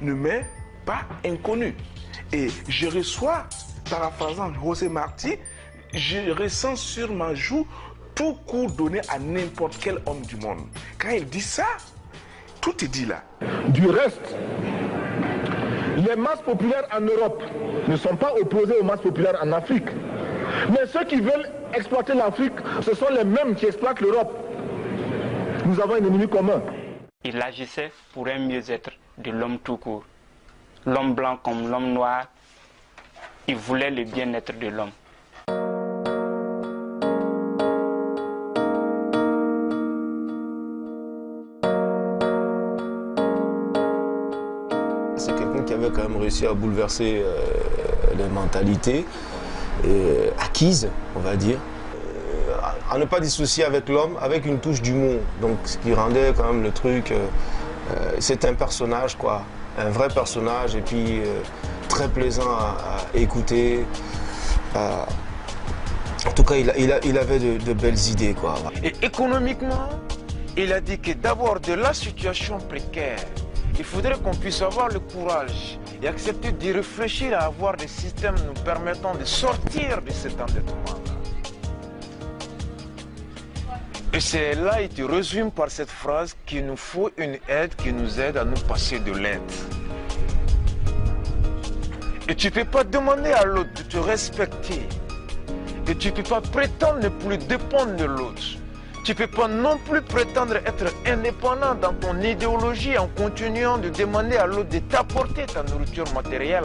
ne m'est pas inconnu. Et je reçois, paraphrasant José Marti, je ressens sur ma joue tout coup donné à n'importe quel homme du monde. Quand il dit ça, tout est dit là. Du reste, les masses populaires en Europe ne sont pas opposées aux masses populaires en Afrique. Mais ceux qui veulent exploiter l'Afrique, ce sont les mêmes qui exploitent l'Europe. Nous avons un ennemi commun. Il agissait pour un mieux-être de l'homme tout court. L'homme blanc comme l'homme noir, il voulait le bien-être de l'homme. personne qui avait quand même réussi à bouleverser les mentalités acquises, on va dire, à ne pas dissocier avec l'homme, avec une touche d'humour. Donc ce qui rendait quand même le truc, c'est un personnage quoi, un vrai personnage et puis très plaisant à écouter. En tout cas, il avait de belles idées quoi. Et économiquement, il a dit que d'abord de la situation précaire, il faudrait qu'on puisse avoir le courage et accepter d'y réfléchir à avoir des systèmes nous permettant de sortir de cet endettement-là. Et c'est là, il te résume par cette phrase qu'il nous faut une aide qui nous aide à nous passer de l'aide. Et tu ne peux pas demander à l'autre de te respecter. Et tu ne peux pas prétendre ne plus dépendre de l'autre. Tu ne peux pas non plus prétendre être indépendant dans ton idéologie en continuant de demander à l'autre de t'apporter ta nourriture matérielle.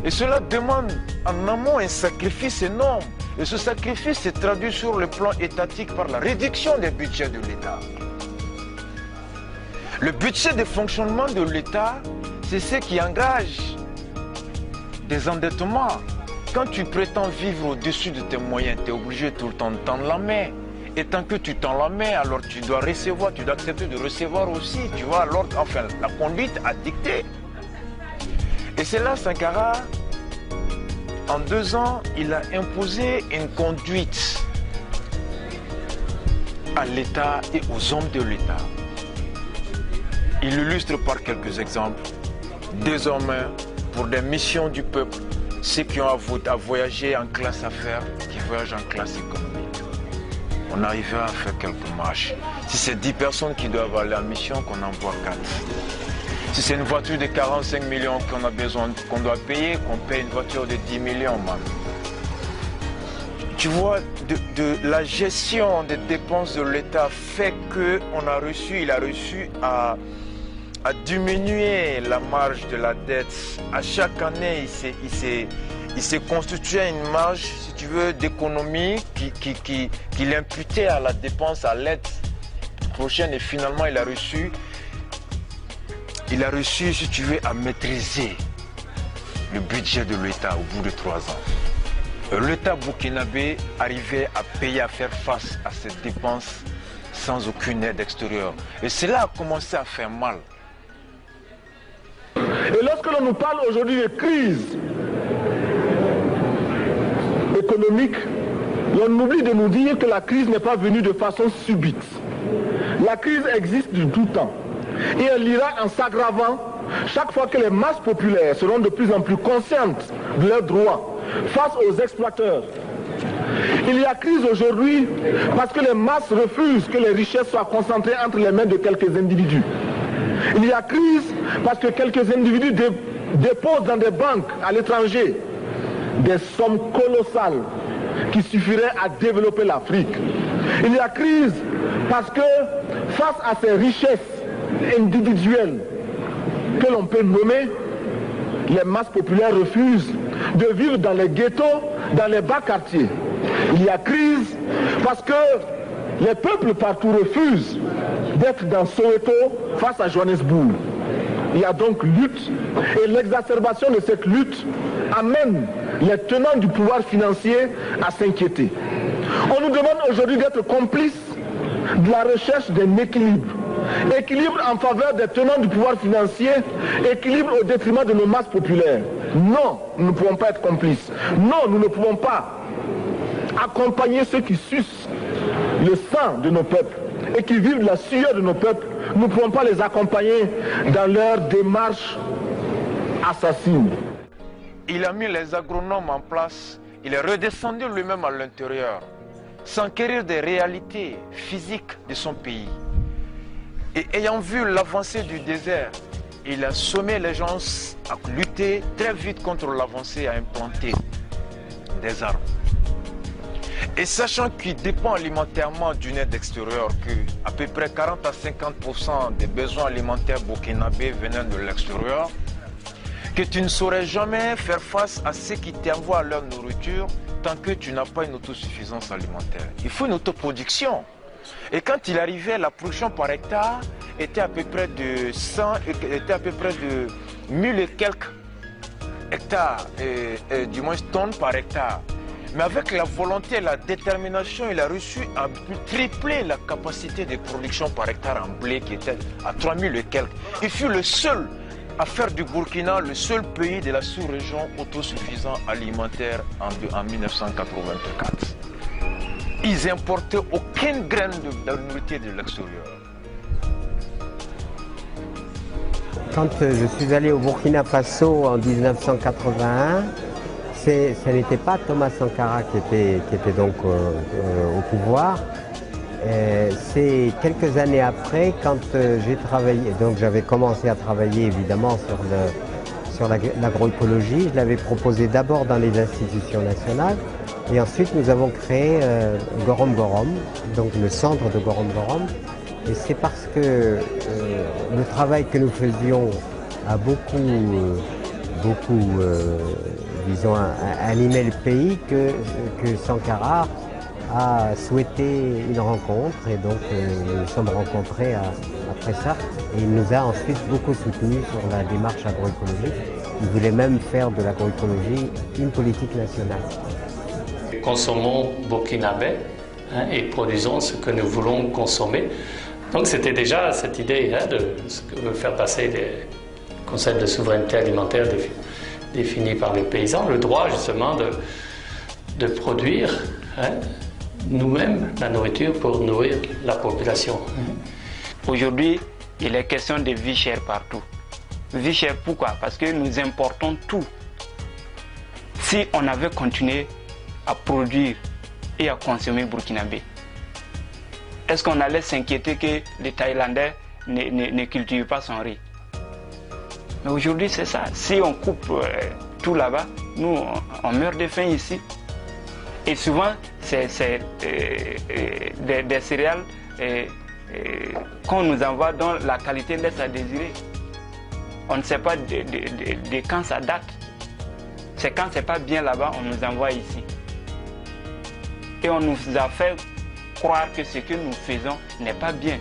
Et cela demande en amont un sacrifice énorme. Et ce sacrifice se traduit sur le plan étatique par la réduction des budgets de l'État. Le budget de fonctionnement de l'État, c'est ce qui engage des endettements. Quand tu prétends vivre au-dessus de tes moyens, tu es obligé tout le temps de tendre la main. Et tant que tu tends la main, alors tu dois recevoir, tu dois accepter de recevoir aussi. Tu vois, alors, enfin, la conduite a dicté. Et c'est là, Sankara, en 2 ans, il a imposé une conduite à l'État et aux hommes de l'État. Il illustre par quelques exemples. Désormais, pour des missions du peuple, ceux qui ont à voyager en classe affaires, qui voyagent en classe économique. On arrivait à faire quelques marches. Si c'est 10 personnes qui doivent aller en mission, qu'on envoie 4. Si c'est une voiture de 45 millions qu'on a besoin, qu'on doit payer, qu'on paye une voiture de 10 millions, man. Tu vois, de la gestion des dépenses de l'État fait qu'il a réussi à diminuer la marge de la dette. À chaque année, il s'est constitué une marge, si tu veux, d'économie qu'il imputait à la dépense, à l'aide prochaine. Et finalement, il a réussi, si tu veux, à maîtriser le budget de l'État au bout de 3 ans. L'État burkinabé arrivait à payer, à faire face à cette dépense sans aucune aide extérieure. Et cela a commencé à faire mal. Et lorsque l'on nous parle aujourd'hui de crise économique, l'on oublie de nous dire que la crise n'est pas venue de façon subite. La crise existe de tout temps. Et elle ira en s'aggravant chaque fois que les masses populaires seront de plus en plus conscientes de leurs droits face aux exploiteurs. Il y a crise aujourd'hui parce que les masses refusent que les richesses soient concentrées entre les mains de quelques individus. Il y a crise parce que quelques individus déposent dans des banques à l'étranger des sommes colossales qui suffiraient à développer l'Afrique. Il y a crise parce que face à ces richesses individuelles que l'on peut nommer, les masses populaires refusent de vivre dans les ghettos, dans les bas quartiers. Il y a crise parce que les peuples partout refusent d'être dans Soweto face à Johannesburg. Il y a donc lutte et l'exacerbation de cette lutte amène les tenants du pouvoir financier à s'inquiéter. On nous demande aujourd'hui d'être complices de la recherche d'un équilibre. Équilibre en faveur des tenants du pouvoir financier, équilibre au détriment de nos masses populaires. Non, nous ne pouvons pas être complices. Non, nous ne pouvons pas accompagner ceux qui sucent le sang de nos peuples et qui vivent de la sueur de nos peuples. Nous ne pouvons pas les accompagner dans leur démarche assassine. Il a mis les agronomes en place, il est redescendu lui-même à l'intérieur, s'enquérir des réalités physiques de son pays. Et ayant vu l'avancée du désert, il a sommé les gens à lutter très vite contre l'avancée, à implanter des arbres. Et sachant qu'il dépend alimentairement d'une aide extérieure, que à peu près 40 à 50% des besoins alimentaires burkinabés venant de l'extérieur, que tu ne saurais jamais faire face à ceux qui t'envoient leur nourriture tant que tu n'as pas une autosuffisance alimentaire. Il faut une autoproduction. Et quand il arrivait, la production par hectare était à peu près de 1000 et quelques hectares, du moins tonnes par hectare. Mais avec la volonté et la détermination, il a réussi à tripler la capacité de production par hectare en blé qui était à 3000 et quelques. Il fut le seul à faire du Burkina le seul pays de la sous-région autosuffisant alimentaire en 1984. Ils n'importaient aucune graine de nourriture de l'extérieur. Quand je suis allé au Burkina Faso en 1981, ce n'était pas Thomas Sankara qui était donc au pouvoir. C'est quelques années après, quand j'ai travaillé, donc j'avais commencé à travailler évidemment sur l'agroécologie. Je l'avais proposé d'abord dans les institutions nationales et ensuite nous avons créé Gorom Gorom, donc le centre de Gorom Gorom. Et c'est parce que le travail que nous faisions a beaucoup disons, animé le pays que Sankara a souhaité une rencontre et donc nous nous sommes rencontrés après ça et il nous a ensuite beaucoup soutenus sur la démarche agroécologique. Il voulait même faire de l'agroécologie une politique nationale. Consommons burkinabé et produisons ce que nous voulons consommer. Donc c'était déjà cette idée de ce que veut faire passer les concepts de souveraineté alimentaire définis par les paysans, le droit justement de produire nous-mêmes la nourriture pour nourrir la population. Aujourd'hui, il est question de vie chère partout. Vie chère pourquoi? Parce que nous importons tout. Si on avait continué à produire et à consommer burkinabé, est-ce qu'on allait s'inquiéter que les Thaïlandais ne cultivent pas son riz? Mais aujourd'hui, c'est ça. Si on coupe tout là-bas, nous, on meurt de faim ici. Et souvent, c'est des céréales qu'on nous envoie dont la qualité laisse à désirer. On ne sait pas de quand ça date. C'est quand c'est pas bien là-bas, on nous envoie ici. Et on nous a fait croire que ce que nous faisons n'est pas bien.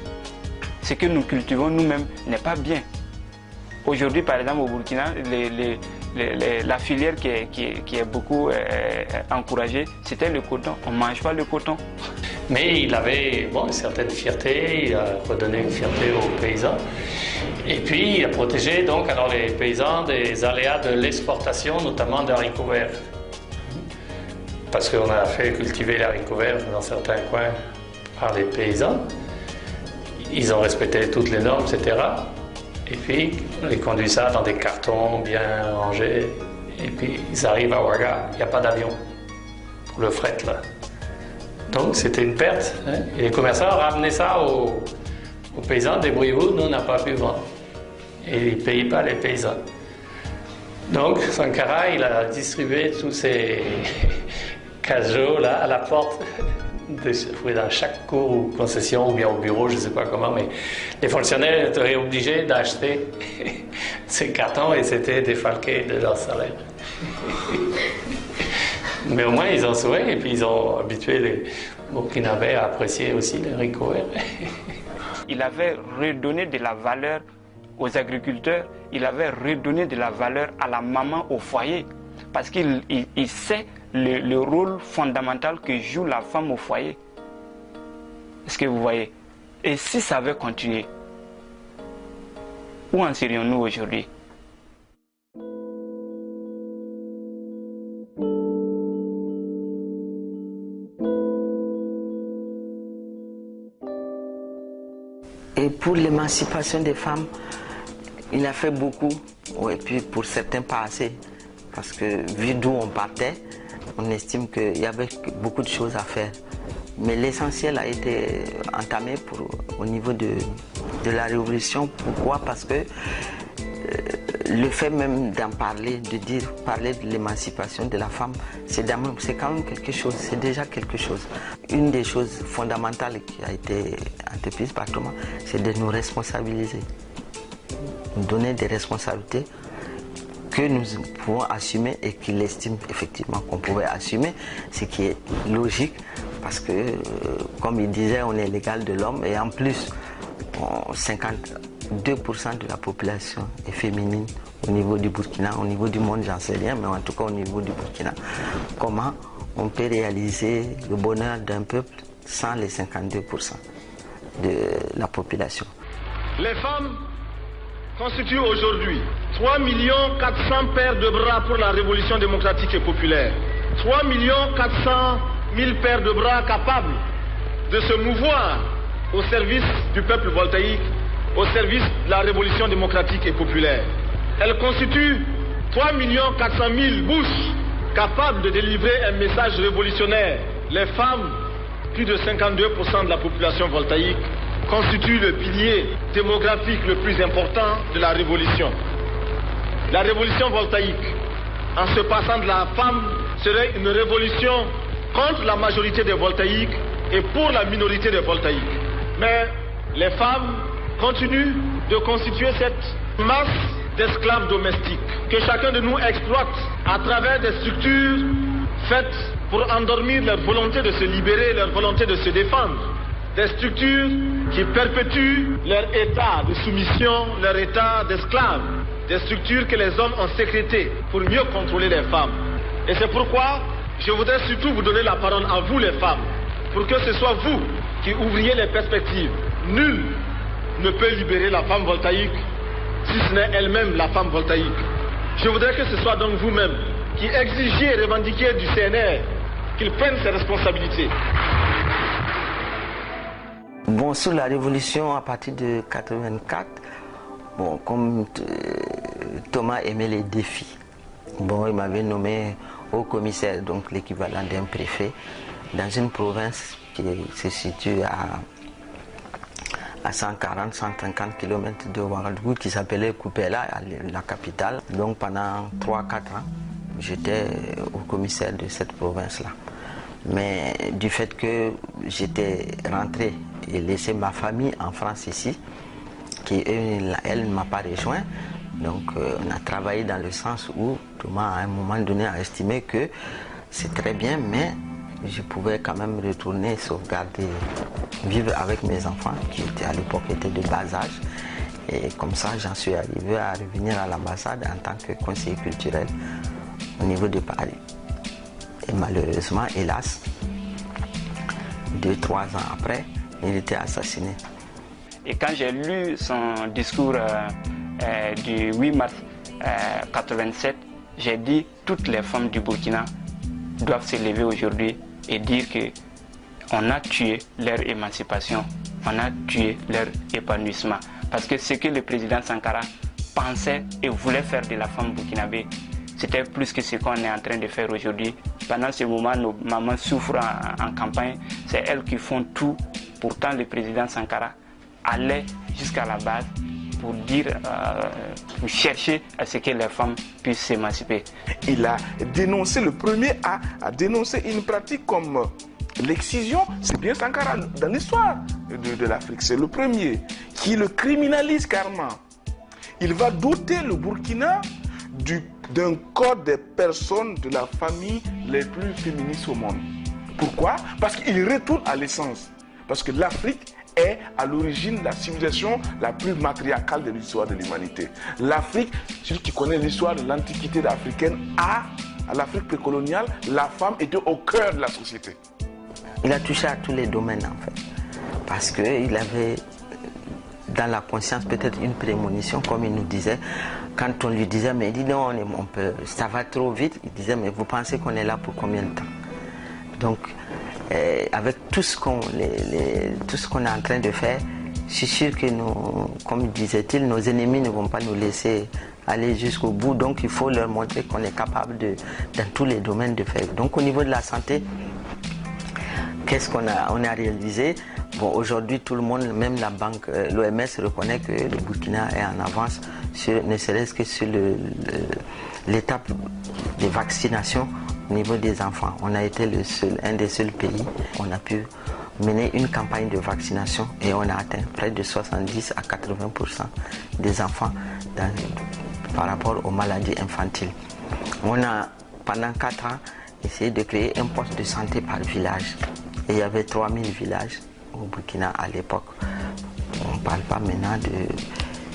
Ce que nous cultivons nous-mêmes n'est pas bien. Aujourd'hui, par exemple, au Burkina, la filière qui est beaucoup encouragée, c'était le coton. On ne mange pas le coton. Mais il avait une certaine fierté, il a redonné une fierté aux paysans. Et puis, il a protégé donc alors les paysans des aléas de l'exportation, notamment de haricots verts. Parce qu'on a fait cultiver les haricots verts dans certains coins par les paysans. Ils ont respecté toutes les normes, etc. Et puis, ils conduisent ça dans des cartons bien rangés. Et puis, ils arrivent à Ouaga. Il n'y a pas d'avion pour le fret, là. Donc, c'était une perte. Et les commerçants ont ramené ça aux paysans. Débrouillez-vous, nous, on n'a pas pu vendre. Et ils ne payaient pas les paysans. Donc, Sankara, il a distribué tous ces cajots, là, à la porte dans chaque cour ou concession ou bien au bureau, je ne sais pas comment, mais les fonctionnaires étaient obligés d'acheter ces cartons et c'était défalqué de leur salaire. Mais au moins ils ont sauvé et puis ils ont habitué les Burkinabés à apprécier aussi les haricots verts. Il avait redonné de la valeur aux agriculteurs, il avait redonné de la valeur à la maman au foyer parce qu'il sait le rôle fondamental que joue la femme au foyer. Est-ce que vous voyez? Et si ça avait continué, où en serions-nous aujourd'hui? Et pour l'émancipation des femmes, il a fait beaucoup, et puis pour certains pas assez. Parce que vu d'où on partait, on estime qu'il y avait beaucoup de choses à faire. Mais l'essentiel a été entamé au niveau de la révolution. Pourquoi? Parce que le fait même d'en parler, parler de l'émancipation de la femme, c'est quand même quelque chose, c'est déjà quelque chose. Une des choses fondamentales qui a été entreprise par Thomas, c'est de nous responsabiliser, nous donner des responsabilités que nous pouvons assumer et qu'il estime effectivement qu'on pouvait assumer, ce qui est logique parce que, comme il disait, on est l'égal de l'homme et en plus, 52% de la population est féminine au niveau du Burkina, au niveau du monde, j'en sais rien, mais en tout cas au niveau du Burkina, comment on peut réaliser le bonheur d'un peuple sans les 52% de la population. Les femmes constituent aujourd'hui 3 400 000 paires de bras pour la révolution démocratique et populaire. 3 400 000 paires de bras capables de se mouvoir au service du peuple voltaïque, au service de la révolution démocratique et populaire. Elles constituent 3 400 000 bouches capables de délivrer un message révolutionnaire. Les femmes, plus de 52% de la population voltaïque, constituent le pilier démographique le plus important de la révolution. La révolution voltaïque, en se passant de la femme, serait une révolution contre la majorité des voltaïques et pour la minorité des voltaïques. Mais les femmes continuent de constituer cette masse d'esclaves domestiques que chacun de nous exploite à travers des structures faites pour endormir leur volonté de se libérer, leur volonté de se défendre. Des structures qui perpétuent leur état de soumission, leur état d'esclave. Des structures que les hommes ont sécrétées pour mieux contrôler les femmes. Et c'est pourquoi je voudrais surtout vous donner la parole à vous les femmes, pour que ce soit vous qui ouvriez les perspectives. Nul ne peut libérer la femme voltaïque si ce n'est elle-même la femme voltaïque. Je voudrais que ce soit donc vous-même qui exigiez et revendiquiez du CNR qu'il prenne ses responsabilités. Bon, sous la révolution à partir de 84, bon, comme Thomas aimait les défis, bon, il m'avait nommé haut commissaire, donc l'équivalent d'un préfet, dans une province qui se situe à 140-150 km de Ouagadougou, qui s'appelait Koupela, la capitale. Donc pendant 3-4 ans, j'étais au commissaire de cette province-là. Mais du fait que j'étais rentré et laissé ma famille en France ici, qui elle ne m'a pas rejoint, donc on a travaillé dans le sens où Thomas à un moment donné a estimé que c'est très bien, mais je pouvais quand même retourner sauvegarder, vivre avec mes enfants qui étaient à l'époque étaient de bas âge. Et comme ça, j'en suis arrivé à revenir à l'ambassade en tant que conseiller culturel au niveau de Paris. Et malheureusement, hélas, 2-3 ans après, il était assassiné. Et quand j'ai lu son discours du 8 mars 87, j'ai dit toutes les femmes du Burkina doivent se lever aujourd'hui et dire qu'on a tué leur émancipation, on a tué leur épanouissement. Parce que ce que le président Sankara pensait et voulait faire de la femme burkinabé, c'était plus que ce qu'on est en train de faire aujourd'hui. Pendant ce moment, nos mamans souffrent en campagne, c'est elles qui font tout. Pourtant, le président Sankara allait jusqu'à la base pour dire, pour chercher à ce que les femmes puissent s'émanciper. Il a dénoncé, le premier à dénoncer une pratique comme l'excision, c'est bien Sankara dans l'histoire de l'Afrique. C'est le premier qui le criminalise carrément. Il va doter le Burkina d'un code des personnes de la famille les plus féministes au monde. Pourquoi? Parce qu'il retourne à l'essence. Parce que l'Afrique est à l'origine de la civilisation la plus matriarcale de l'histoire de l'humanité. L'Afrique, celui qui connaît l'histoire de l'Antiquité africaine, à l'Afrique précoloniale, la femme était au cœur de la société. Il a touché à tous les domaines en fait. Parce qu'il avait dans la conscience peut-être une prémonition, comme il nous disait. Quand on lui disait, mais il dit non, ça va trop vite, il disait, mais vous pensez qu'on est là pour combien de temps? Donc, avec tout ce qu'on est en train de faire, je suis sûr que comme disait-il, nos ennemis ne vont pas nous laisser aller jusqu'au bout. Donc il faut leur montrer qu'on est capable dans tous les domaines de faire. Donc au niveau de la santé, qu'est-ce qu'on a réalisé? Bon, aujourd'hui tout le monde, même la banque, l'OMS reconnaît que le Burkina est en avance, ne serait-ce que sur l'étape de vaccination au niveau des enfants. On a été un des seuls pays où on a pu mener une campagne de vaccination et on a atteint près de 70 à 80% des enfants par rapport aux maladies infantiles. On a pendant 4 ans essayé de créer un poste de santé par village. Et il y avait 3000 villages au Burkina à l'époque. On ne parle pas maintenant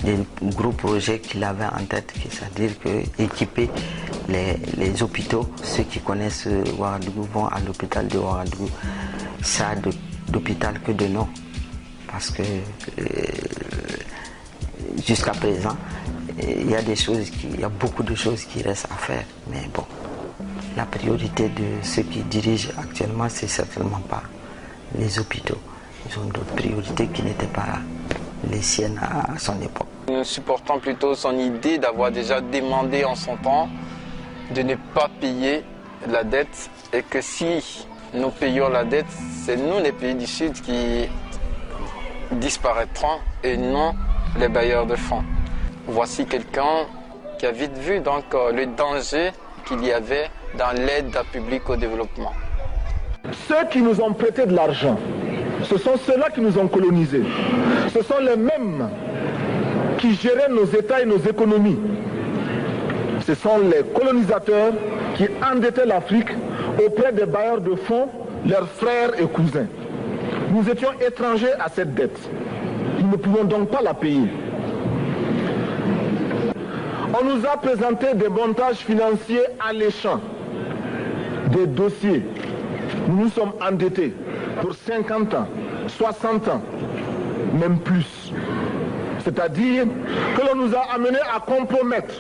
des gros projets qu'il avait en tête, c'est-à-dire que équiper les hôpitaux. Ceux qui connaissent Ouagadougou vont à l'hôpital de Ouagadougou. Ça d'hôpital que de nom, parce que jusqu'à présent, il y a beaucoup de choses qui restent à faire. Mais bon, la priorité de ceux qui dirigent actuellement, c'est certainement pas les hôpitaux. Ils ont d'autres priorités qui n'étaient pas les siennes à son époque. Nous supportons plutôt son idée d'avoir déjà demandé en son temps de ne pas payer la dette, et que si nous payons la dette, c'est nous les pays du Sud qui disparaîtrons et non les bailleurs de fonds. Voici quelqu'un qui a vite vu donc le danger qu'il y avait dans l'aide publique au développement. Ceux qui nous ont prêté de l'argent, ce sont ceux-là qui nous ont colonisés. Ce sont les mêmes qui géraient nos États et nos économies. Ce sont les colonisateurs qui endettaient l'Afrique auprès des bailleurs de fonds, leurs frères et cousins. Nous étions étrangers à cette dette. Nous ne pouvons donc pas la payer. On nous a présenté des montages financiers alléchants, des dossiers. Nous nous sommes endettés pour 50 ans, 60 ans, même plus. C'est-à-dire que l'on nous a amenés à compromettre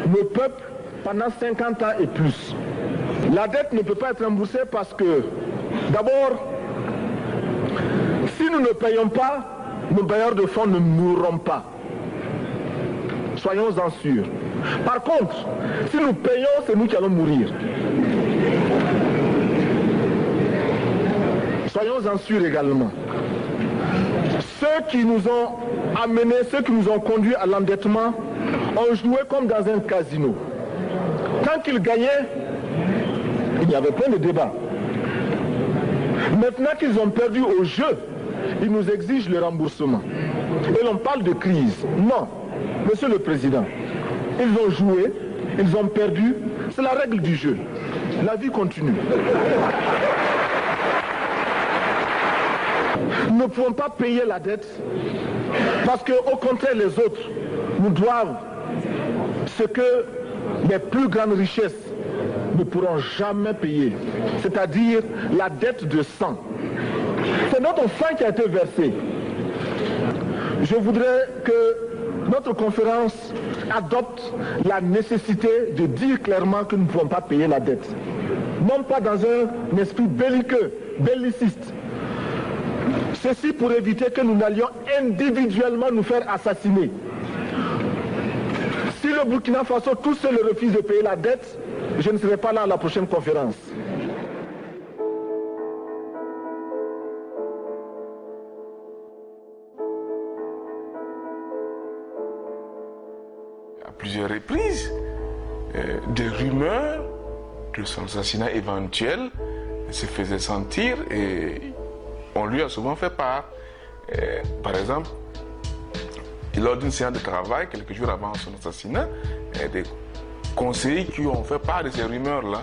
nos peuples pendant 50 ans et plus. La dette ne peut pas être remboursée parce que, d'abord, si nous ne payons pas, nos bailleurs de fonds ne mourront pas. Soyons-en sûrs. Par contre, si nous payons, c'est nous qui allons mourir. Soyons-en sûrs également. Ceux qui nous ont amenés, ceux qui nous ont conduits à l'endettement, ont joué comme dans un casino. Quand ils gagnaient, il y avait plein de débats. Maintenant qu'ils ont perdu au jeu, ils nous exigent le remboursement. Et l'on parle de crise. Non, Monsieur le Président, ils ont joué, ils ont perdu, c'est la règle du jeu. La vie continue. Nous ne pouvons pas payer la dette parce qu'au contraire, les autres nous doivent ce que les plus grandes richesses ne pourront jamais payer, c'est-à-dire la dette de sang. C'est notre sang qui a été versé. Je voudrais que notre conférence adopte la nécessité de dire clairement que nous ne pouvons pas payer la dette. Non pas dans un esprit belliqueux, belliciste. Ceci pour éviter que nous n'allions individuellement nous faire assassiner. Si le Burkina Faso tout seul refuse de payer la dette, je ne serai pas là à la prochaine conférence. À plusieurs reprises, des rumeurs de son assassinat éventuel se faisaient sentir et on lui a souvent fait part. Par exemple, lors d'une séance de travail, quelques jours avant son assassinat, des conseillers qui ont fait part de ces rumeurs-là,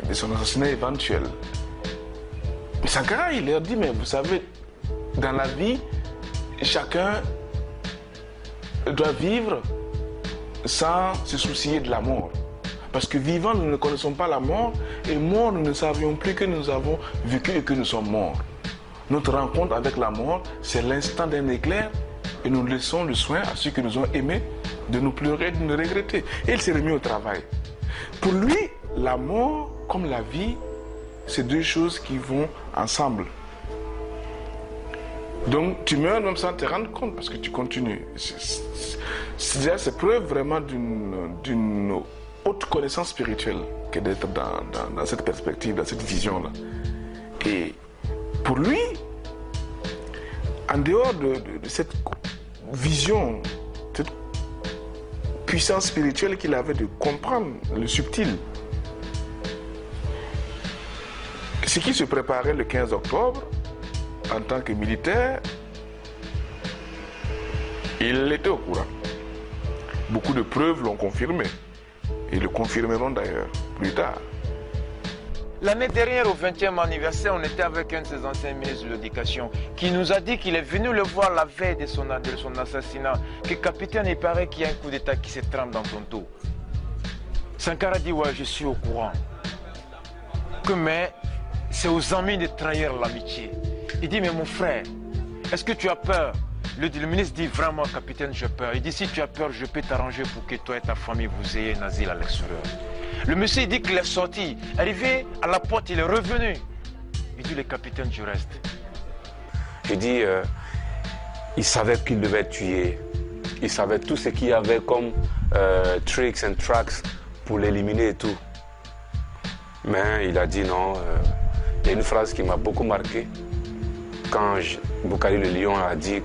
de son assassinat éventuel. Mais Sankara, il leur dit, mais vous savez, dans la vie, chacun doit vivre sans se soucier de la mort. Parce que vivant, nous ne connaissons pas la mort, et mort, nous ne savions plus que nous avons vécu et que nous sommes morts. Notre rencontre avec la mort, c'est l'instant d'un éclair, et nous laissons le soin à ceux qui nous ont aimés de nous pleurer, de nous regretter. Et il s'est remis au travail. Pour lui, la mort comme la vie, c'est deux choses qui vont ensemble. Donc tu meurs même sans te rendre compte parce que tu continues. C'est preuve vraiment d'une haute connaissance spirituelle que d'être dans cette perspective, dans cette vision-là. Et pour lui, en dehors de cette vision, cette puissance spirituelle qu'il avait de comprendre le subtil, ce qui se préparait le 15 octobre, en tant que militaire, il était au courant. Beaucoup de preuves l'ont confirmé, et le confirmeront d'ailleurs plus tard. L'année dernière, au 20e anniversaire, on était avec un de ses anciens ministres de l'Éducation qui nous a dit qu'il est venu le voir la veille de son assassinat. Que capitaine, il paraît qu'il y a un coup d'État qui se trame dans ton dos. Sankara dit, ouais, je suis au courant. Mais c'est aux amis de trahir l'amitié. Il dit, mais mon frère, est-ce que tu as peur? Le ministre dit, vraiment, capitaine, j'ai peur. Il dit, si tu as peur, je peux t'arranger pour que toi et ta famille vous ayez un asile à l'extérieur. Le monsieur dit qu'il est sorti. Arrivé à la porte, il est revenu. Il dit, le capitaine, je reste. Je dis, il savait qu'il devait tuer. Il savait tout ce qu'il y avait comme tricks and tracks pour l'éliminer et tout. Mais il a dit non. Il y a une phrase qui m'a beaucoup marqué. Quand Boukari le Lion a dit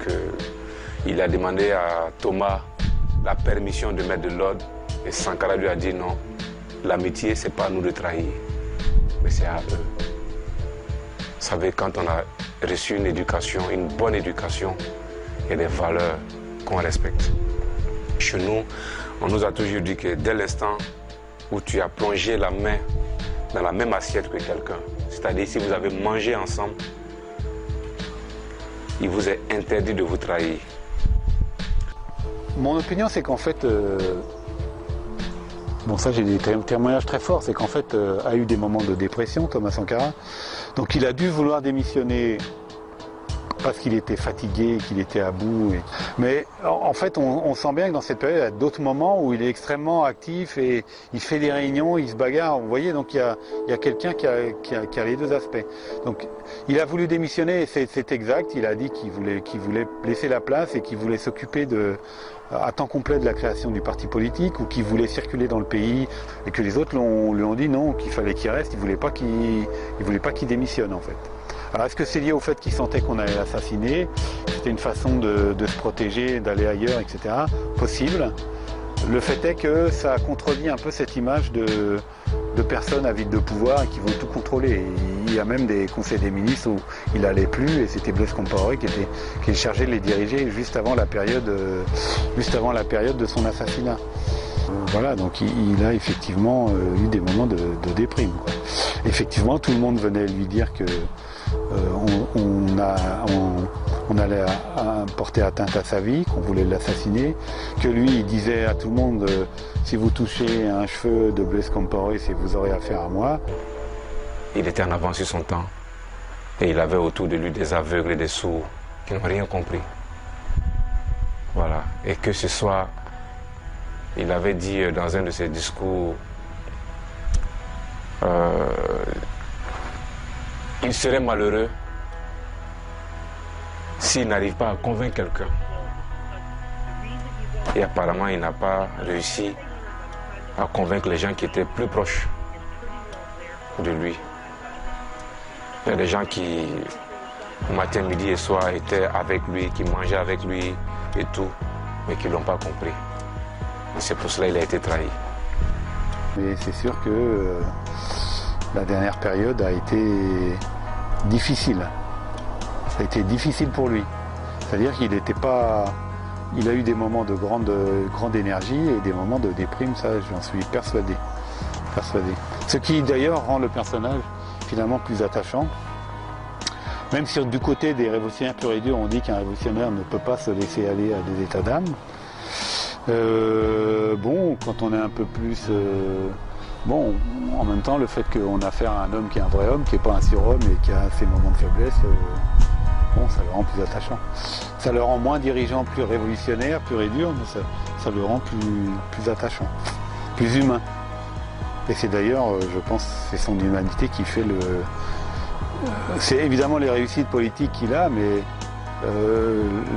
qu'il a demandé à Thomas la permission de mettre de l'ordre, et Sankara lui a dit non, l'amitié c'est pas à nous de trahir, mais c'est à eux. Vous savez, quand on a reçu une éducation, une bonne éducation, il y a des valeurs qu'on respecte. Chez nous, on nous a toujours dit que dès l'instant où tu as plongé la main dans la même assiette que quelqu'un, c'est-à-dire si vous avez mangé ensemble, il vous est interdit de vous trahir. Mon opinion, c'est qu'en fait, bon ça j'ai des témoignages très forts, c'est qu'en fait a eu des moments de dépression, Thomas Sankara. Donc il a dû vouloir démissionner parce qu'il était fatigué, qu'il était à bout. Mais en fait, on sent bien que dans cette période, il y a d'autres moments où il est extrêmement actif et il fait des réunions, il se bagarre. Vous voyez, donc il y a quelqu'un qui a les deux aspects. Donc il a voulu démissionner, et c'est exact. Il a dit qu'il voulait laisser la place et qu'il voulait s'occuper à temps complet de la création du parti politique, ou qu'il voulait circuler dans le pays, et que les autres lui ont dit non, qu'il fallait qu'il reste. Ils voulaient pas qu'il démissionne en fait. Alors est-ce que c'est lié au fait qu'il sentait qu'on allait l'assassiner? C'était une façon de se protéger, d'aller ailleurs, etc. Possible. Le fait est que ça contredit un peu cette image de personnes avides de pouvoir et qui veulent tout contrôler. Il y a même des conseils des ministres où il n'allait plus, et c'était Blaise Compaoré qui est chargé de les diriger juste avant la période de son assassinat. Voilà, donc il a effectivement eu des moments de déprime, quoi. Effectivement, tout le monde venait lui dire que on allait porter atteinte à sa vie, qu'on voulait l'assassiner, que lui il disait à tout le monde si vous touchez un cheveu de Blaise Compaoré, c'est vous aurez affaire à moi. Il était en avance sur son temps, et il avait autour de lui des aveugles et des sourds qui n'ont rien compris. Voilà, et que ce soit, il avait dit dans un de ses discours, il serait malheureux s'il n'arrive pas à convaincre quelqu'un. Et apparemment, il n'a pas réussi à convaincre les gens qui étaient plus proches de lui. Il y a des gens qui, matin, midi et soir, étaient avec lui, qui mangeaient avec lui et tout, mais qui ne l'ont pas compris. Et c'est pour cela qu'il a été trahi. Mais c'est sûr que la dernière période a été difficile. Ça a été difficile pour lui. C'est-à-dire qu'il n'était pas... Il a eu des moments de grande énergie et des moments de déprime, ça j'en suis persuadé. Ce qui d'ailleurs rend le personnage finalement plus attachant. Même si du côté des révolutionnaires purs et durs, on dit qu'un révolutionnaire ne peut pas se laisser aller à des états d'âme. Bon, quand on est un peu plus... bon, en même temps, le fait qu'on a affaire à un homme qui est un vrai homme, qui n'est pas un surhomme et qui a ses moments de faiblesse, bon, ça le rend plus attachant. Ça le rend moins dirigeant, plus révolutionnaire, pur et dur, mais ça le rend plus attachant, plus humain. Et c'est d'ailleurs, je pense, c'est son humanité qui fait le... C'est évidemment les réussites politiques qu'il a, mais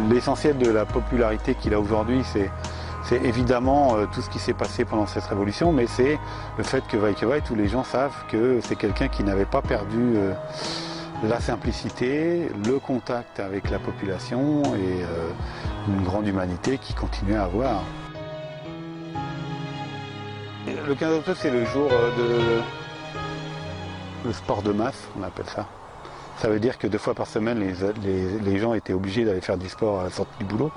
l'essentiel de la popularité qu'il a aujourd'hui, c'est évidemment tout ce qui s'est passé pendant cette révolution, mais c'est le fait que Waikowai, tous les gens savent que c'est quelqu'un qui n'avait pas perdu la simplicité, le contact avec la population et une grande humanité qu'il continuait à avoir. Le 15 octobre, c'est le jour le sport de masse, on appelle ça. Ça veut dire que 2 fois par semaine, les gens étaient obligés d'aller faire du sport à la sortie du boulot.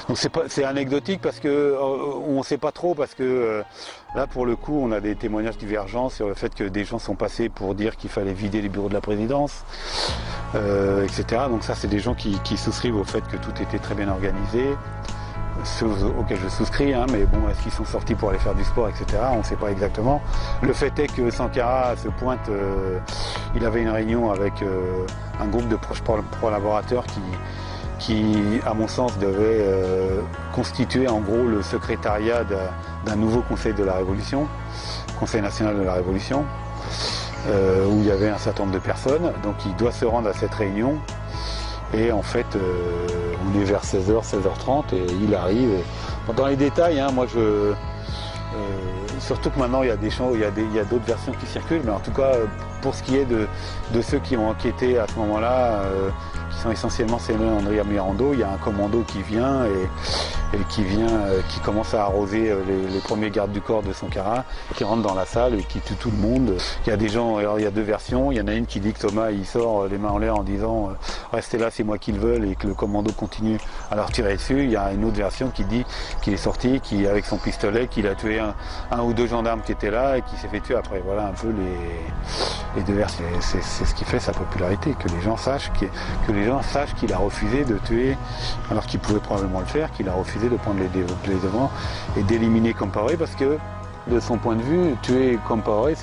Donc c'est anecdotique parce que on ne sait pas trop, parce que là pour le coup on a des témoignages divergents sur le fait que des gens sont passés pour dire qu'il fallait vider les bureaux de la présidence, etc. Donc ça c'est des gens qui souscrivent au fait que tout était très bien organisé, chose auquel je souscris, hein, mais bon, est-ce qu'ils sont sortis pour aller faire du sport, etc. On ne sait pas exactement. Le fait est que Sankara se pointe, il avait une réunion avec un groupe de proches collaborateurs qui, à mon sens, devait constituer en gros le secrétariat d'un nouveau Conseil de la Révolution, Conseil national de la Révolution, où il y avait un certain nombre de personnes. Donc il doit se rendre à cette réunion. Et en fait, on est vers 16h, 16h30 et il arrive. Dans les détails, hein, moi surtout que maintenant il y a d'autres versions qui circulent, mais en tout cas, pour ce qui est de ceux qui ont enquêté à ce moment-là, qui sont essentiellement Séné André Mirando, il y a un commando qui vient et qui commence à arroser les premiers gardes du corps de Sankara, qui rentre dans la salle et qui tue tout le monde. Il y a des gens, alors il y a deux versions, il y en a une qui dit que Thomas il sort les mains en l'air en disant restez là, c'est moi qui le veux, et que le commando continue à leur tirer dessus. Il y a une autre version qui dit qu'il est sorti, avec son pistolet, qu'il a tué un ou deux gendarmes qui étaient là et qui s'est fait tuer après. Voilà un peu les deux versions. C'est ce qui fait sa popularité, que les gens sachent qu'il a refusé de tuer, alors qu'il pouvait probablement le faire, qu'il a refusé de prendre les devants et d'éliminer Compaoré, parce que de son point de vue, tuer Compaoré,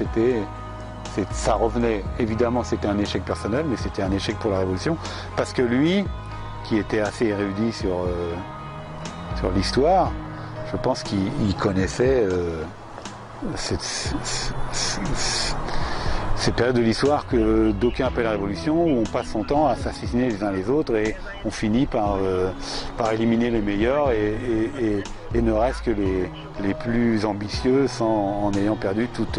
ça revenait, évidemment c'était un échec personnel, mais c'était un échec pour la Révolution, parce que lui, qui était assez érudit sur l'histoire, je pense qu'il connaissait cette période de l'histoire que d'aucuns appellent la Révolution, où on passe son temps à s'assassiner les uns les autres et on finit par éliminer les meilleurs et ne reste que les plus ambitieux en ayant perdu toute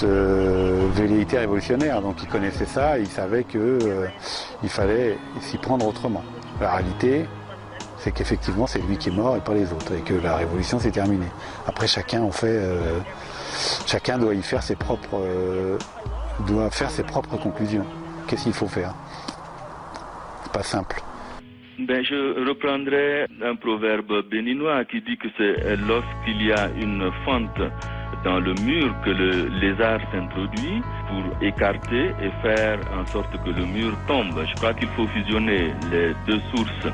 velléité révolutionnaire. Donc il connaissait ça, il savait qu'il fallait s'y prendre autrement. La réalité, c'est qu'effectivement c'est lui qui est mort et pas les autres, et que la révolution s'est terminée. Après chacun doit faire ses propres conclusions. Qu'est-ce qu'il faut faire? C'est pas simple. Je reprendrai un proverbe béninois qui dit que c'est lorsqu'il y a une fente dans le mur que le lézard s'introduit pour écarter et faire en sorte que le mur tombe. Je crois qu'il faut fusionner les deux sources.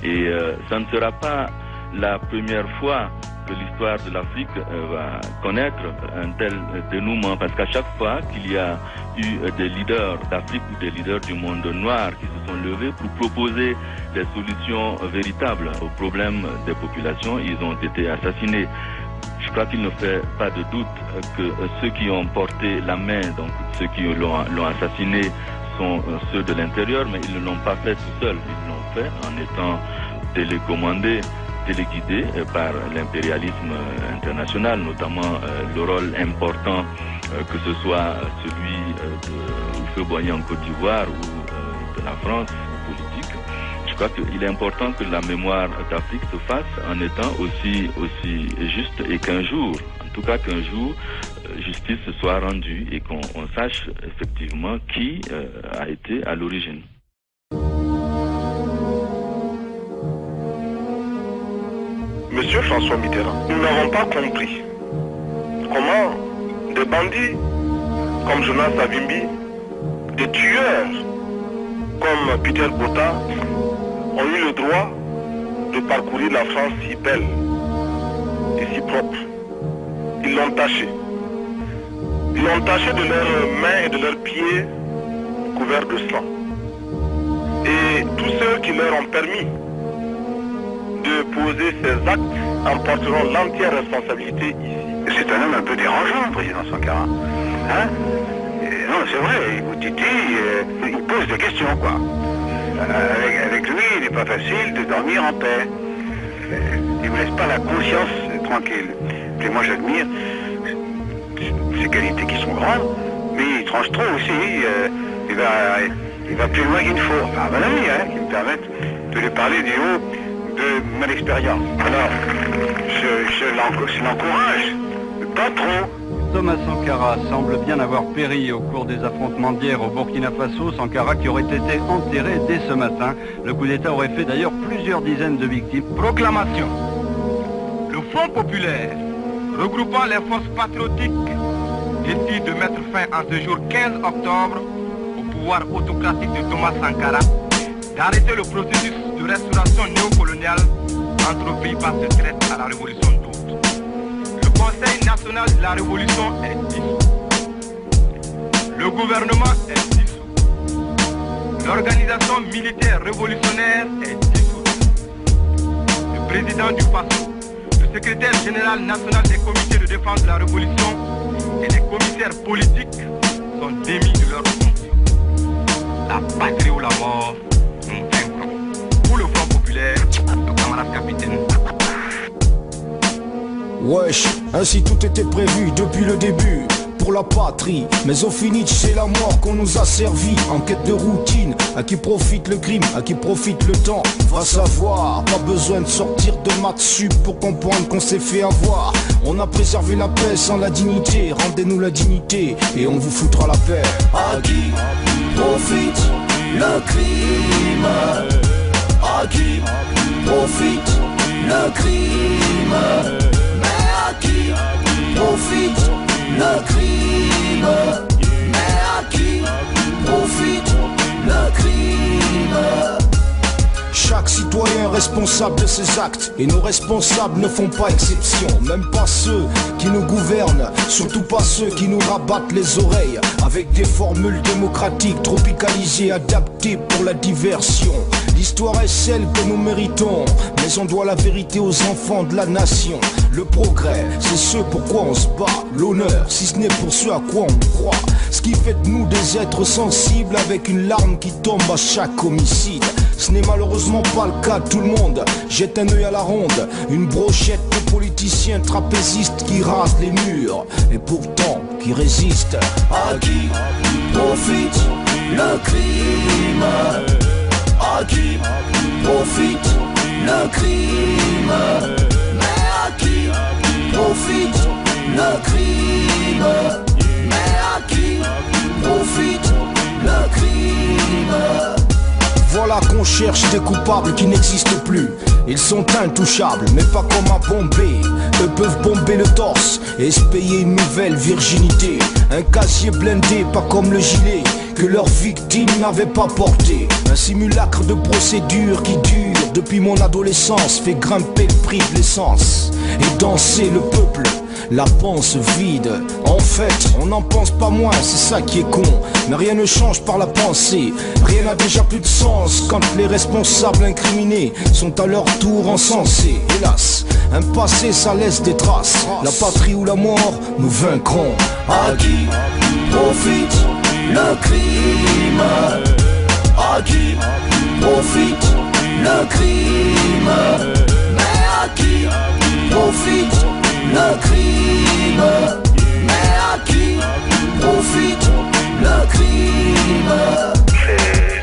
Et ça ne sera pas la première fois que l'histoire de l'Afrique va connaître un tel dénouement, parce qu'à chaque fois qu'il y a eu des leaders d'Afrique ou des leaders du monde noir qui se sont levés pour proposer des solutions véritables aux problèmes des populations, ils ont été assassinés. Je crois qu'il ne fait pas de doute que ceux qui ont porté la main, donc ceux qui l'ont assassiné, sont ceux de l'intérieur, mais ils ne l'ont pas fait tout seuls. Ils l'ont fait en étant télécommandés, téléguidés par l'impérialisme international, notamment le rôle important, que ce soit celui de Houphouët-Boigny en Côte d'Ivoire ou de la France politique. Je crois qu'il est important que la mémoire d'Afrique se fasse en étant aussi juste, et qu'un jour, en tout cas qu'un jour, justice soit rendue et qu'on sache effectivement qui a été à l'origine. Monsieur François Mitterrand, nous n'avons pas compris comment des bandits comme Jonas Savimbi, des tueurs comme Peter Botha ont eu le droit de parcourir la France si belle et si propre. Ils l'ont taché. Ils l'ont taché de leurs mains et de leurs pieds couverts de sang. Et tous ceux qui leur ont permis de poser ces actes en porteront l'entière responsabilité ici. C'est un homme un peu dérangeant, le président Sankara. Hein? Non, c'est vrai, il pose des questions, quoi. Avec lui, il n'est pas facile de dormir en paix. Il ne vous laisse pas la conscience tranquille. Et moi, j'admire ses qualités qui sont grandes, mais il tranche trop aussi. Il va plus loin qu'il ne faut. Enfin, à mon avis, hein, qui me permettent de lui parler du haut de mon expérience. Alors, je l'encourage, pas trop. Thomas Sankara semble bien avoir péri au cours des affrontements d'hier au Burkina Faso. Sankara qui aurait été enterré dès ce matin. Le coup d'État aurait fait d'ailleurs plusieurs dizaines de victimes. Proclamation. Le Front populaire, regroupant les forces patriotiques, décide de mettre fin à ce jour 15 octobre au pouvoir autocratique de Thomas Sankara, d'arrêter le processus de restauration néocoloniale entre pays par se traite à la révolution d'août. Le Conseil national de la révolution est dissous. Le gouvernement est dissous. L'organisation militaire révolutionnaire est dissoute. Le président du PASO, le secrétaire général national des comités de défense de la révolution et les commissaires politiques sont démis de leurs fonctions. La patrie ou la mort, nous vaincrons. Pour le Front populaire, le camarade capitaine. Wesh, ainsi tout était prévu depuis le début pour la patrie, mais au finish c'est la mort qu'on nous a servi. En quête de routine, à qui profite le crime, à qui profite le temps, va savoir. Pas besoin de sortir de maths sup pour comprendre qu'on s'est fait avoir. On a préservé la paix sans la dignité, rendez-nous la dignité et on vous foutra la paix. À qui profite le crime? À qui profite le crime? Mais à qui profite le crime? Mais à qui profite le crime? Chaque citoyen est responsable de ses actes et nos responsables ne font pas exception. Même pas ceux qui nous gouvernent, surtout pas ceux qui nous rabattent les oreilles avec des formules démocratiques tropicalisées, adaptées pour la diversion. L'histoire est celle que nous méritons, mais on doit la vérité aux enfants de la nation. Le progrès, c'est ce pourquoi on se bat. L'honneur, si ce n'est pour ce à quoi on croit. Ce qui fait de nous des êtres sensibles avec une larme qui tombe à chaque homicide. Ce n'est malheureusement pas le cas de tout le monde. Jette un œil à la ronde, une brochette de politiciens trapézistes qui rasent les murs et pourtant qui résistent. À qui profite le crime? À qui profite le crime? Mais à qui profite le crime? Mais à qui profite le crime? Voilà qu'on cherche des coupables qui n'existent plus. Ils sont intouchables, mais pas comme à Bombay. Eux peuvent bomber le torse et se payer une nouvelle virginité. Un casier blindé, pas comme le gilet que leurs victimes n'avaient pas porté. Un simulacre de procédure qui dure depuis mon adolescence, fait grimper le prix de l'essence et danser le peuple. La panse vide, en fait on n'en pense pas moins, c'est ça qui est con. Mais rien ne change par la pensée, rien n'a déjà plus de sens quand les responsables incriminés sont à leur tour encensés. Hélas, un passé ça laisse des traces, la patrie ou la mort, nous vaincrons. À qui profite le crime? À qui profite le crime? Mais à qui profite le crime? Mais à qui profite le crime?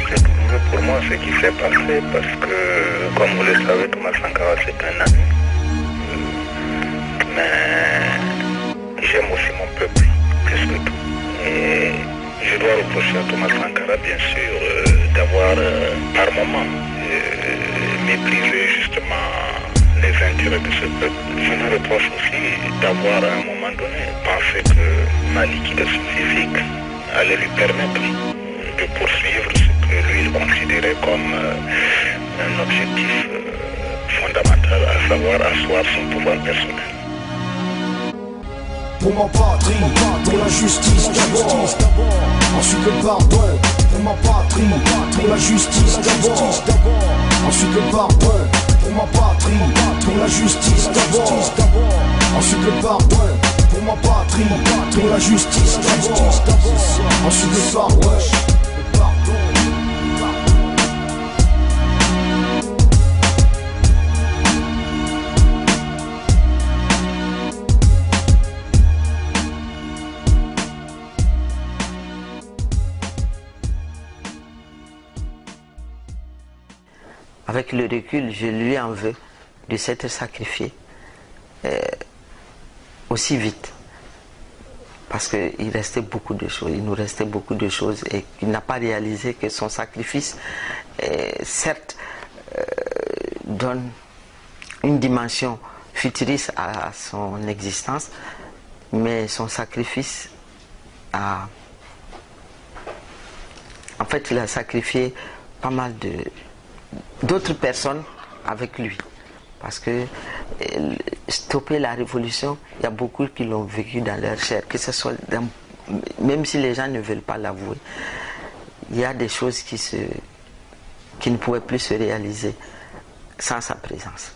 C'est douloureux pour moi ce qui s'est passé parce que, comme vous le savez, Thomas Sankara c'est un ami. Mais j'aime aussi mon peuple, plus que tout. Et je dois reprocher à Thomas Sankara, bien sûr, d'avoir par moment méprisé justement les intérêts de ce peuple. Je lui reproche aussi d'avoir à un moment donné pensé que ma liquidation physique allait lui permettre de poursuivre ce que lui il considérait comme un objectif fondamental, à savoir asseoir son pouvoir personnel. Pour ma patrie, pour la justice d'abord, ensuite le pardon. Pour ma patrie, pour la justice d'abord, ensuite le pardon. Pour ma patrie, pour la justice d'abord, ensuite le pardon. Pour ma patrie, pour la justice d'abord, ensuite le pardon. Avec le recul, je lui en veux de s'être sacrifié aussi vite. parce qu'il restait beaucoup de choses, il nous restait beaucoup de choses et qu'il n'a pas réalisé que son sacrifice, certes, donne une dimension futuriste à son existence, mais son sacrifice a... En fait, il a sacrifié pas mal d'autres personnes avec lui. Parce que stopper la révolution, il y a beaucoup qui l'ont vécu dans leur chair, que ce soit même si les gens ne veulent pas l'avouer, il y a des choses qui ne pouvaient plus se réaliser sans sa présence.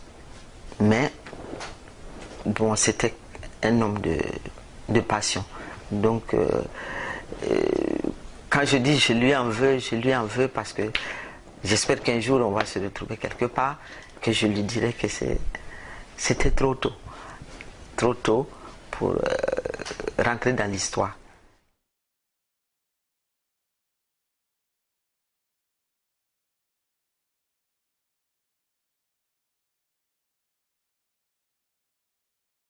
Mais bon, c'était un homme de passion. Donc quand je dis je lui en veux parce que j'espère qu'un jour on va se retrouver quelque part, que je lui dirai que c'était trop tôt pour rentrer dans l'histoire.